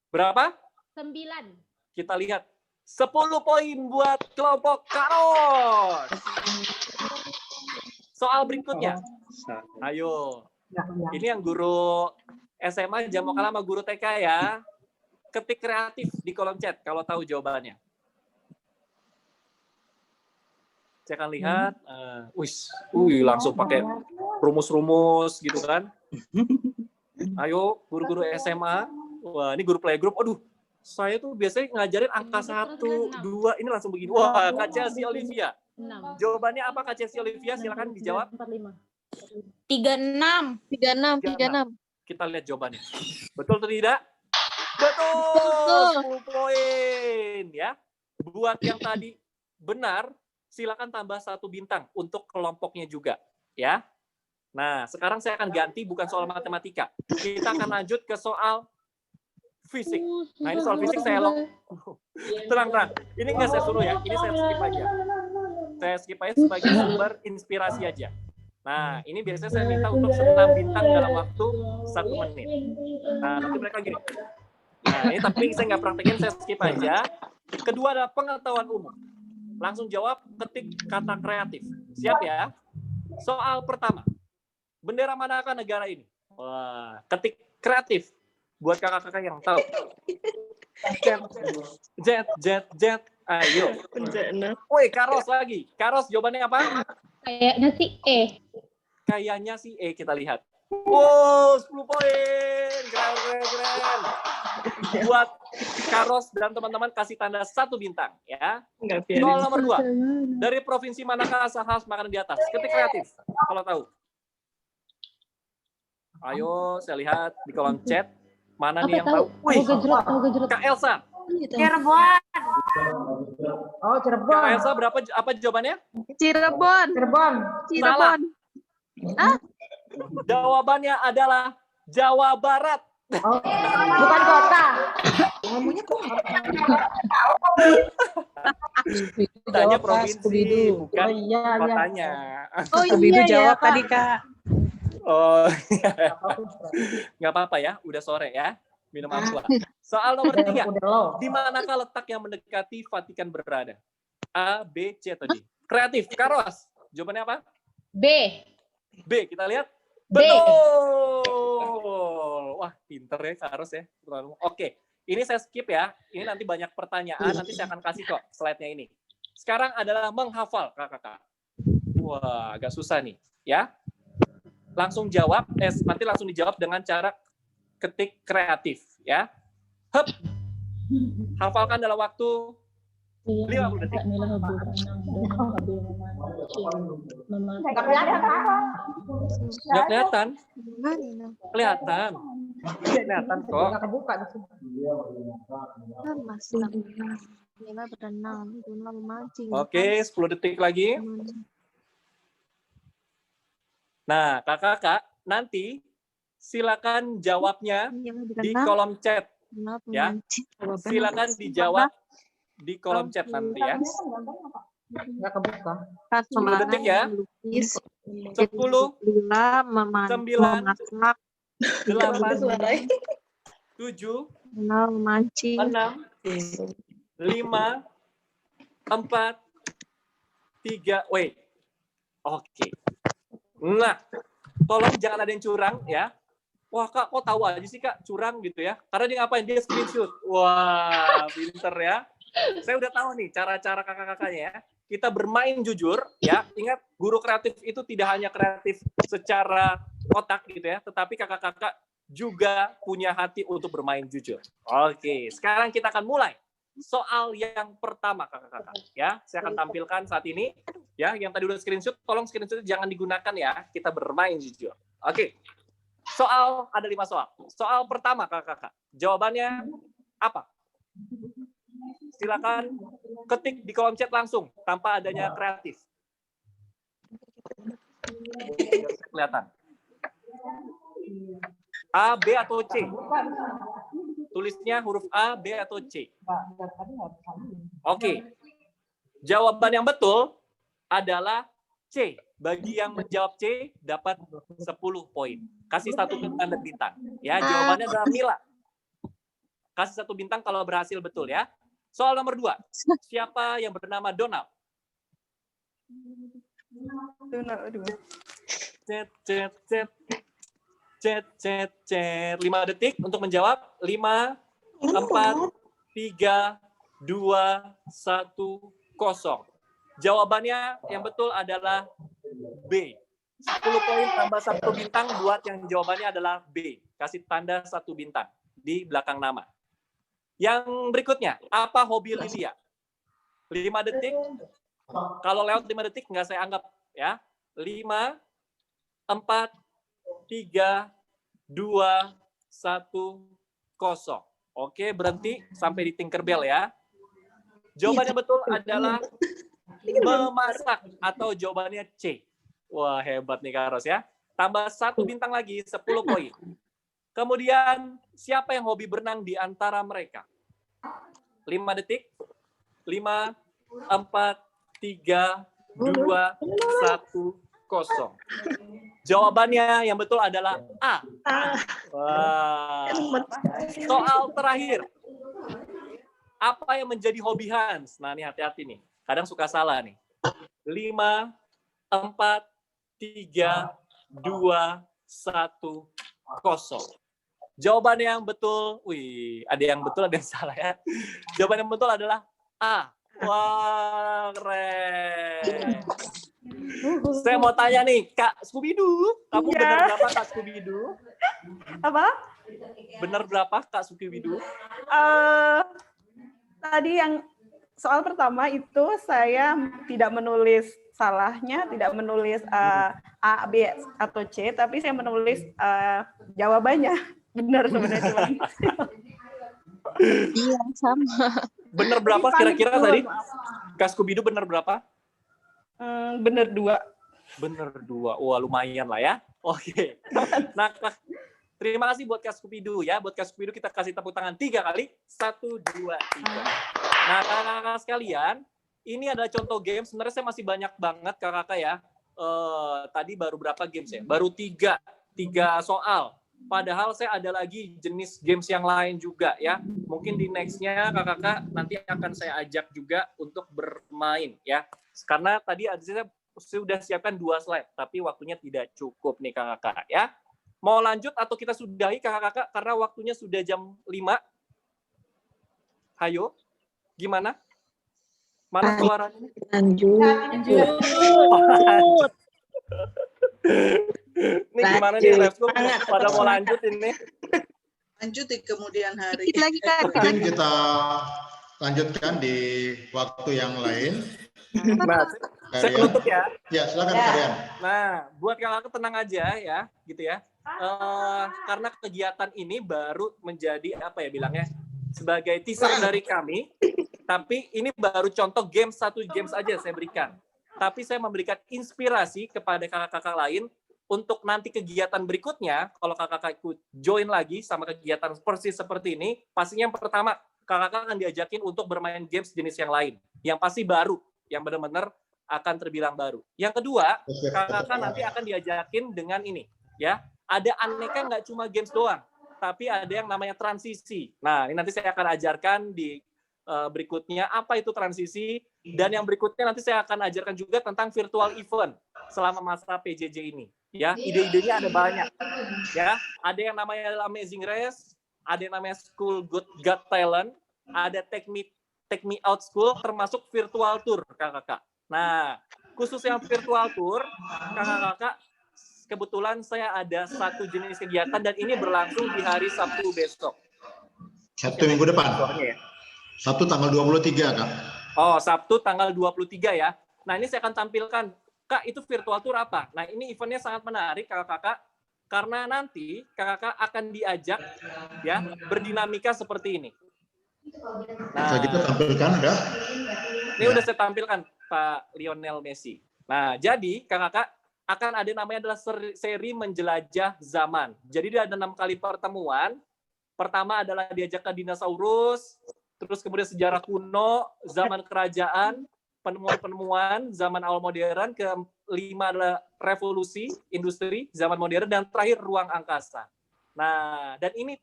Berapa? 9. Kita lihat. 10 poin buat kelompok Kak Ros. Soal berikutnya. Ayo. Ini yang guru SMA jangan mau kalah sama guru TK ya. Ketik kreatif di kolom chat kalau tahu jawabannya. Saya akan lihat. Langsung pakai rumus-rumus gitu kan. Ayo, guru-guru SMA. Wah, ini guru playgroup. Aduh, saya tuh biasanya ngajarin angka 1, 2. Ini langsung begini. Wah, Kak Chelsea Olivia. 6. Jawabannya apa Kak Chelsea Olivia? Silakan dijawab. 36. 36. Kita lihat jawabannya. Betul atau tidak? Betul. 10 poin ya. Buat yang tadi benar, silakan tambah 1 bintang untuk kelompoknya juga ya. Nah, sekarang saya akan ganti bukan soal matematika. Kita akan lanjut ke soal fisik. Nah, ini soal fisik saya tenang. Ini nggak saya suruh ya. Ini saya skip aja. Saya skip aja sebagai sumber inspirasi aja. Nah, ini biasanya saya minta untuk 6 bintang dalam waktu 1 menit. Nah, nanti mereka gini. Nah, ini tapi saya nggak praktekin, saya skip aja. Kedua adalah pengetahuan umum. Langsung jawab, ketik kata kreatif. Siap ya? Soal pertama. Bendera manakah negara ini? Wah, ketik kreatif. Buat kakak-kakak yang tahu. Jet. Ayo. Woi, Karos lagi. Karos, jawabannya apa? Kayaknya sih E. Kayaknya sih E, kita lihat. Wow, 10 poin. Keren. Buat Karos dan teman-teman kasih tanda 1 bintang. Ya. Soal nomor 2. Dari provinsi manakah asal khas makanan di atas? Ketik kreatif, kalau tahu. Ayo, saya lihat di kolom chat. Mana nih yang tahu? Wih, Kak Elsa. Cirebon. Oh, Cirebon. Kak Elsa, apa jawabannya? Cirebon. Salah. Jawabannya adalah Jawa Barat. Oh, bukan kota. Ngomongnya kok Tanya provinsi, bukan kotanya. Oh iya, jawab tadi Kak. Oh, nggak apa-apa ya, udah sore ya, minum aqua. Soal nomor 3, di manakah letak yang mendekati Vatikan berada? A, B, C, atau D? Kreatif, Karos, jawabannya apa? B. B, kita lihat. B. Betul. Wah, pinter ya Karos ya. Oke, ini saya skip ya. Ini nanti banyak pertanyaan, nanti saya akan kasih kok slide-nya ini. Sekarang adalah menghafal, kakak-kakak. Wah, agak susah nih, ya. Langsung jawab, nanti langsung dijawab dengan cara ketik kreatif, ya. Hup. Hafalkan dalam waktu 50 detik. Nggak kelihatan. Kelihatan. Kelihatan kok. Oke, 10 detik lagi. Nah, kakak-kakak, nanti silakan jawabnya di kolom chat. Ya, silakan dijawab di kolom chat nanti ya. nggak kebuka. 10 detik ya. 10, 9, 8, 7, 6, 5, 4, 3, wait. Oke. Nah, tolong jangan ada yang curang ya. Wah Kak, kok tahu aja sih Kak curang gitu ya? Karena dia ngapain? Dia screenshot. Wah, pinter ya. Saya udah tahu nih cara-cara kakak-kakaknya ya. Kita bermain jujur ya. Ingat, guru kreatif itu tidak hanya kreatif secara otak gitu ya, tetapi kakak-kakak juga punya hati untuk bermain jujur. Oke, sekarang kita akan mulai. Soal yang pertama kakak-kakak ya, saya akan tampilkan saat ini ya. Yang tadi udah screenshot, tolong screenshot jangan digunakan ya. Kita bermain jujur. Oke. Soal ada 5 soal. Soal pertama kakak-kakak, jawabannya apa? Silakan ketik di kolom chat langsung tanpa adanya kreatif. Kelihatan. A, B atau C? Tulisnya huruf A, B atau C? Oke. Jawaban yang betul adalah C. Bagi yang menjawab C dapat 10 poin. Kasih 1 tanda bintang. Ya, jawabannya adalah Mila. Kasih 1 bintang kalau berhasil betul ya. Soal nomor 2. Siapa yang bernama Donald? Cet. 5 detik untuk menjawab. 5, 4, 3, 2, 1, 0. Jawabannya yang betul adalah B. 10 poin tambah 1 bintang buat yang jawabannya adalah B. Kasih tanda 1 bintang di belakang nama. Yang berikutnya, apa hobi Lilia? 5 detik. Kalau lewat 5 detik nggak saya anggap ya. 5, 4, 3, 2, 1, 0. Oke, berhenti sampai di Tinkerbell ya. Jawaban yang betul adalah memasak atau jawabannya C. Wah, hebat nih Karos ya. Tambah 1 bintang lagi, 10 poin. Kemudian, siapa yang hobi berenang di antara mereka? 5 detik. 5, 4, 3, 1. Jawabannya yang betul adalah A. Wah. Soal terakhir. Apa yang menjadi hobi Hans? Nah, ini hati-hati nih. Kadang suka salah nih. 5, 4, 3, 2, 1, 0. Jawaban yang betul, ada yang betul, ada yang salah ya. Jawaban yang betul adalah A. Wah, keren. Saya mau tanya nih, Kak Scooby-Doo, kamu benar berapa Kak Scooby-Doo? Apa? Benar berapa Kak Scooby-Doo? Tadi yang soal pertama itu saya tidak menulis salahnya, tidak menulis A, B, atau C, tapi saya menulis jawabannya. Benar sebenarnya. Iya, sama. Benar berapa kira-kira tadi? Kak Scooby-Doo benar berapa? Benar 2. Benar 2. Wah, lumayan lah ya. Oke. Nah, terima kasih buat Kak Scooby-Doo ya. Buat Kak Scooby-Doo kita kasih tepuk tangan 3 kali. 1, 2, 3. Nah, kakak-kakak sekalian, ini adalah contoh game. Sebenarnya saya masih banyak banget kakak-kakak ya. Tadi baru berapa games ya? Baru 3 soal. Padahal saya ada lagi jenis games yang lain juga ya. Mungkin di next-nya kakak-kakak nanti akan saya ajak juga untuk bermain ya. Karena tadi saya sudah siapkan 2 slide, tapi waktunya tidak cukup nih kakak-kakak ya. Mau lanjut atau kita sudahi kakak-kakak karena waktunya sudah jam 5. Hayo, gimana? Mana suaranya? Lanjut. Ini gimana nih Refsko? Pada mau lanjut ini? Lanjut di kemudian hari. Dikit lagi, Kak. Mungkin kita lanjutkan di waktu yang lain. Nah, saya penutup ya. Ya, silakan Karian. Nah, buat kakak tenang aja ya, gitu ya. Karena kegiatan ini baru menjadi apa ya bilangnya sebagai teaser dari kami, tapi ini baru contoh satu games aja saya berikan. Tapi saya memberikan inspirasi kepada kakak-kakak lain untuk nanti kegiatan berikutnya, kalau kakak-kakak ikut join lagi sama kegiatan persis seperti ini, pastinya yang pertama kakak-kakak akan diajakin untuk bermain games jenis yang lain, yang pasti baru, yang benar-benar akan terbilang baru. Yang kedua, kakak-kakak nanti akan diajakin dengan ini, ya. Ada aneka nggak cuma games doang, tapi ada yang namanya transisi. Nah, ini nanti saya akan ajarkan di berikutnya apa itu transisi, dan yang berikutnya nanti saya akan ajarkan juga tentang virtual event selama masa PJJ ini. Ya, ide-idenya ada banyak. Ya, ada yang namanya Amazing Race, ada yang namanya School Got Talent, ada Take Me Out School, termasuk virtual tour, kakak-kakak. Nah, khusus yang virtual tour, kakak-kakak, kebetulan saya ada satu jenis kegiatan dan ini berlangsung di hari Sabtu besok. Sabtu minggu depan. Sabtu tanggal 23, Kak. Oh, Sabtu tanggal 23 ya. Nah, ini saya akan tampilkan. Kak, itu virtual tour apa? Nah, ini eventnya sangat menarik, kakak-kakak. Karena nanti kakak-kakak akan diajak ya berdinamika seperti ini. Nah, kita tampilkan, Kak. Ini udah saya tampilkan, Pak Lionel Messi. Nah, jadi kakak-kakak akan ada namanya adalah seri menjelajah zaman. Jadi ada 6 kali pertemuan. Pertama adalah diajak ke dinosaurus, terus kemudian sejarah kuno, zaman kerajaan, penemuan-penemuan, zaman awal modern, kelima adalah revolusi, industri, zaman modern, dan terakhir ruang angkasa. Nah, dan ini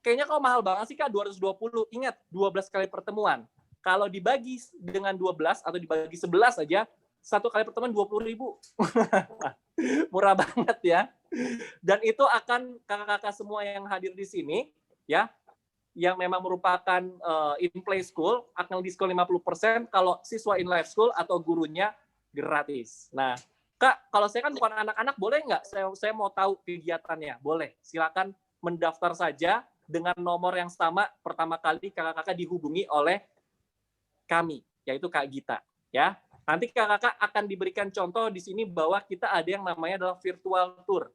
kayaknya kalau mahal banget sih Kak, 220. Ingat, 12 kali pertemuan. Kalau dibagi dengan 12 atau dibagi 11 aja, satu kali pertemuan 20.000. Murah banget ya. Dan itu akan kakak-kakak semua yang hadir di sini, ya, yang memang merupakan in-play school, akan diskon 50%, kalau siswa in-life school atau gurunya gratis. Nah, Kak, kalau saya kan bukan anak-anak, boleh nggak? Saya mau tahu kegiatannya. Boleh, silakan mendaftar saja dengan nomor yang sama. Pertama kali kakak-kakak dihubungi oleh kami, yaitu Kak Gita. Ya, nanti kakak-kakak akan diberikan contoh di sini bahwa kita ada yang namanya adalah virtual tour,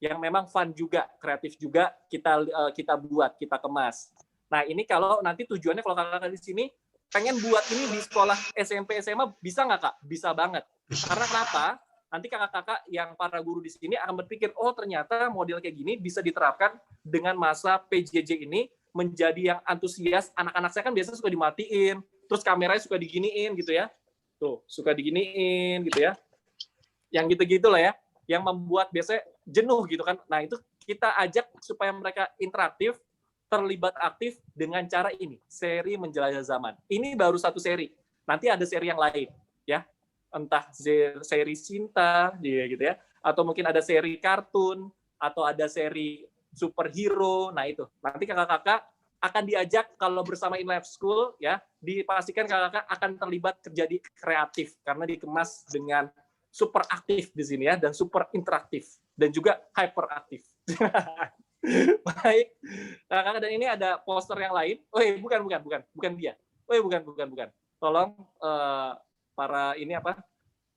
yang memang fun juga, kreatif juga, kita buat, kita kemas. Nah, ini kalau nanti tujuannya kalau kakak-kakak di sini pengen buat ini di sekolah SMP SMA, bisa nggak Kak? Bisa banget. Karena kenapa? Nanti kakak-kakak yang para guru di sini akan berpikir, oh ternyata model kayak gini bisa diterapkan dengan masa PJJ ini, menjadi yang antusias. Anak-anak saya kan biasanya suka dimatiin, terus kameranya suka diginiin gitu ya. Tuh, suka diginiin gitu ya. Yang gitu-gitu lah ya, yang membuat biasanya jenuh gitu kan. Nah, itu kita ajak supaya mereka interaktif, terlibat aktif dengan cara ini, seri Menjelajah Zaman. Ini baru satu seri. Nanti ada seri yang lain, ya. Entah seri cinta, gitu ya, atau mungkin ada seri kartun, atau ada seri superhero. Nah, itu. Nanti kakak-kakak akan diajak kalau bersama In Life School, ya, dipastikan kakak-kakak akan terlibat jadi kreatif karena dikemas dengan super aktif di sini ya, dan super interaktif dan juga hyperaktif. Baik, kakak, dan ini ada poster yang lain. Oh, bukan dia. Oh, bukan. Tolong para ini apa?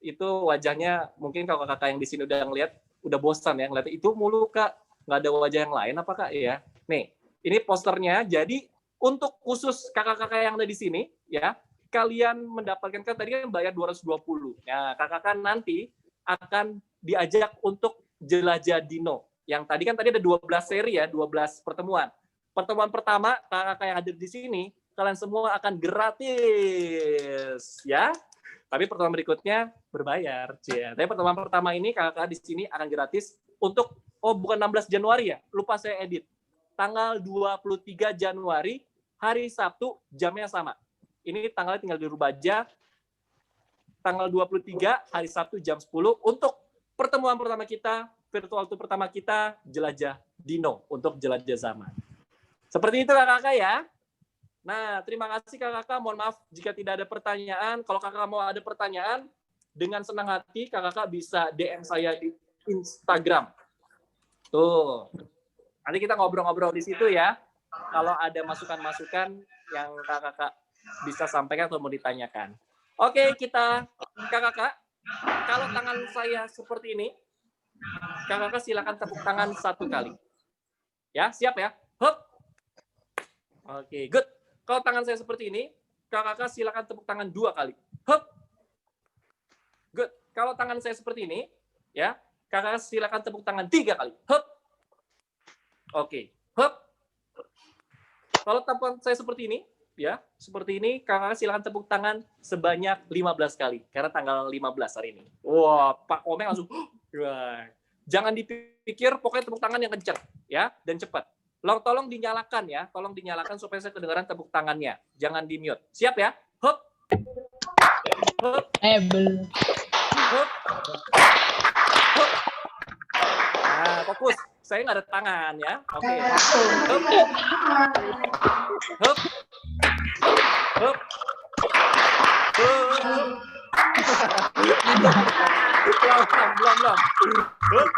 Itu wajahnya mungkin kalau kakak yang di sini udah ngeliat, udah bosan ya ngeliat itu mulu kak. Nggak ada wajah yang lain apa kak? Ya, nih, ini posternya. Jadi untuk khusus kakak-kakak yang ada di sini, ya, kalian mendapatkan kan tadi kan bayar 220. Nah, kakak-kakak nanti akan diajak untuk jelajah dino. Yang tadi kan ada 12 seri ya, 12 pertemuan. Pertemuan pertama, kakak-kakak yang hadir di sini, kalian semua akan gratis, ya. Tapi pertemuan berikutnya berbayar, ya. Tapi pertemuan pertama ini kakak-kakak di sini akan gratis untuk, bukan 16 Januari ya, lupa saya edit. Tanggal 23 Januari, hari Sabtu, jamnya sama. Ini tanggalnya tinggal dirubah aja. Tanggal 23, hari Sabtu, jam 10, untuk pertemuan pertama kita, virtual tour pertama kita, Jelajah Dino untuk Jelajah Zaman. Seperti itu kakak-kakak ya. Nah, terima kasih kakak-kakak. Mohon maaf jika tidak ada pertanyaan. Kalau kakak mau ada pertanyaan, dengan senang hati kakak-kakak bisa DM saya di Instagram. Tuh. Nanti kita ngobrol-ngobrol di situ ya. Kalau ada masukan-masukan yang kakak-kakak bisa sampaikan atau mau ditanyakan. Oke, kita kakak-kakak. Kalau tangan saya seperti ini, kakak-kakak silakan tepuk tangan 1 kali. Ya, siap ya? Hup. Oke, good. Kalau tangan saya seperti ini, kakak-kakak silakan tepuk tangan 2 kali. Hup. Good. Kalau tangan saya seperti ini, ya, kakak-kakak silakan tepuk tangan 3 kali. Hup. Oke. Hup. Kalau tangan saya seperti ini, ya, seperti ini, kakak-kakak silakan tepuk tangan sebanyak 15 kali. Karena tanggal 15 hari ini. Wah, Pak Komeng langsung, wah. Jangan dipikir, pokoknya tepuk tangan yang kencang, ya, dan cepat. Tolong dinyalakan ya, tolong dinyalakan supaya saya kedengaran tepuk tangannya. Jangan di mute. Siap ya? Hup. Hup. Belum. Hup. Hup. Nah, fokus. Saya nggak ada tangan ya. Oke. Hup. Hup. Hup. Belum. Hup.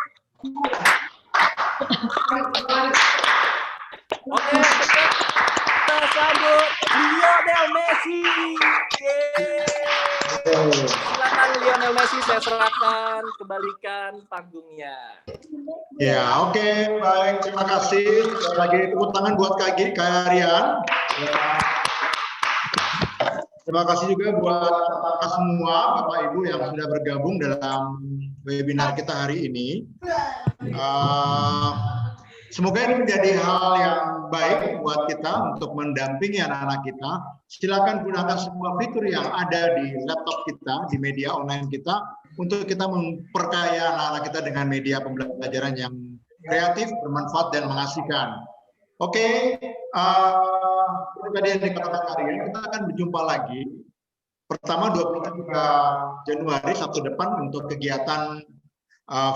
Oke, kita sambut Lionel Messi. Silakan Lionel Messi, saya serahkan, kembalikan panggungnya. Ya, oke, baik, terima kasih. Sekali lagi tepuk tangan buat Karian. Terima kasih juga buat kakak semua, Bapak Ibu yang sudah bergabung dalam webinar kita hari ini. Semoga ini menjadi hal yang baik buat kita untuk mendampingi anak-anak kita. Silakan gunakan semua fitur yang ada di laptop kita, di media online kita, untuk kita memperkaya anak-anak kita dengan media pembelajaran yang kreatif, bermanfaat, dan mengasihkan. Oke, tadi yang dikatakan Karian, kita akan berjumpa lagi. Pertama 23 Januari, Sabtu depan, untuk kegiatan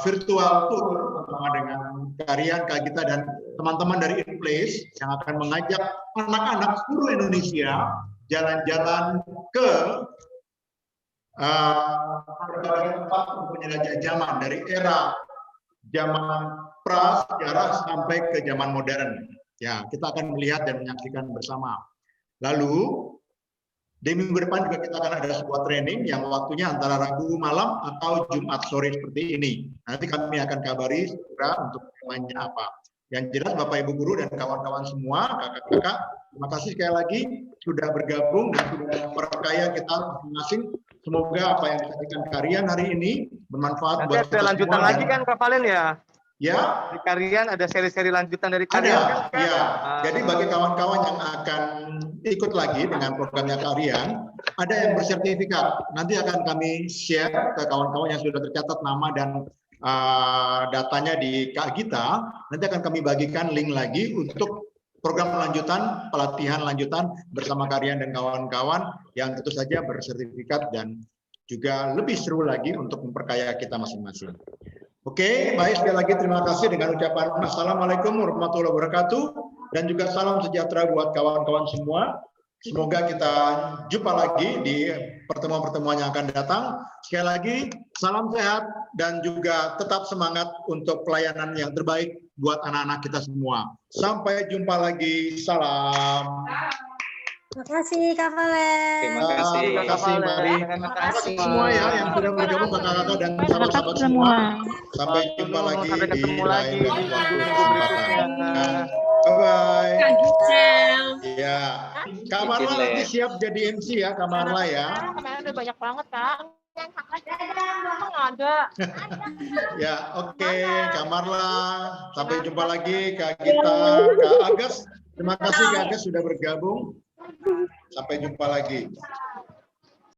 virtual tour bersama dengan Karian, Kak Gita, dan teman-teman dari InPlace yang akan mengajak anak-anak seluruh Indonesia jalan-jalan ke berbagai tempat untuk menjelajah zaman, dari era zaman prasejarah sampai ke zaman modern. Ya, kita akan melihat dan menyaksikan bersama. Lalu di minggu depan juga kita akan ada sebuah training yang waktunya antara Rabu malam atau Jumat sore seperti ini. Nanti kami akan kabari segera untuk temanya apa. Yang jelas Bapak Ibu Guru dan kawan-kawan semua, kakak-kakak, terima kasih sekali lagi sudah bergabung dan sudah memperkaya kita masing-masing. Semoga apa yang disampaikan Karian hari ini bermanfaat buat kita semua. Lanjutan lagi kan Kak Valen ya? Ya. Di Karian ada seri-seri lanjutan dari Karian Ada, kan? ya. Jadi bagi kawan-kawan yang akan ikut lagi dengan programnya Karian, ada yang bersertifikat. Nanti akan kami share ke kawan-kawan yang sudah tercatat nama dan datanya di Kak Gita. Nanti akan kami bagikan link lagi untuk program lanjutan, pelatihan lanjutan bersama Karian dan kawan-kawan yang tentu saja bersertifikat dan juga lebih seru lagi untuk memperkaya kita masing-masing. Oke, baik, sekali lagi terima kasih dengan ucapan Assalamualaikum warahmatullahi wabarakatuh dan juga salam sejahtera buat kawan-kawan semua. Semoga kita jumpa lagi di pertemuan-pertemuan yang akan datang. Sekali lagi, salam sehat dan juga tetap semangat untuk pelayanan yang terbaik buat anak-anak kita semua. Sampai jumpa lagi. Salam. Terima kasih Kak Valen. Terima kasih Mari. Terima kasih semua ya yang sudah bergabung kakak-kakak dan sahabat-sahabat semua. Sampai jumpa lagi di lain waktu kesempatan. Bye-bye. Ya, Kak Marla nanti siap jadi MC ya, Kak Marla ya. Kemarin udah banyak banget, Kak. Nggak ada. Ya, oke, Kak Marla. Sampai jumpa lagi, Kak Gita, Kak Agus. Terima kasih Kak Agus sudah bergabung. Sampai jumpa lagi.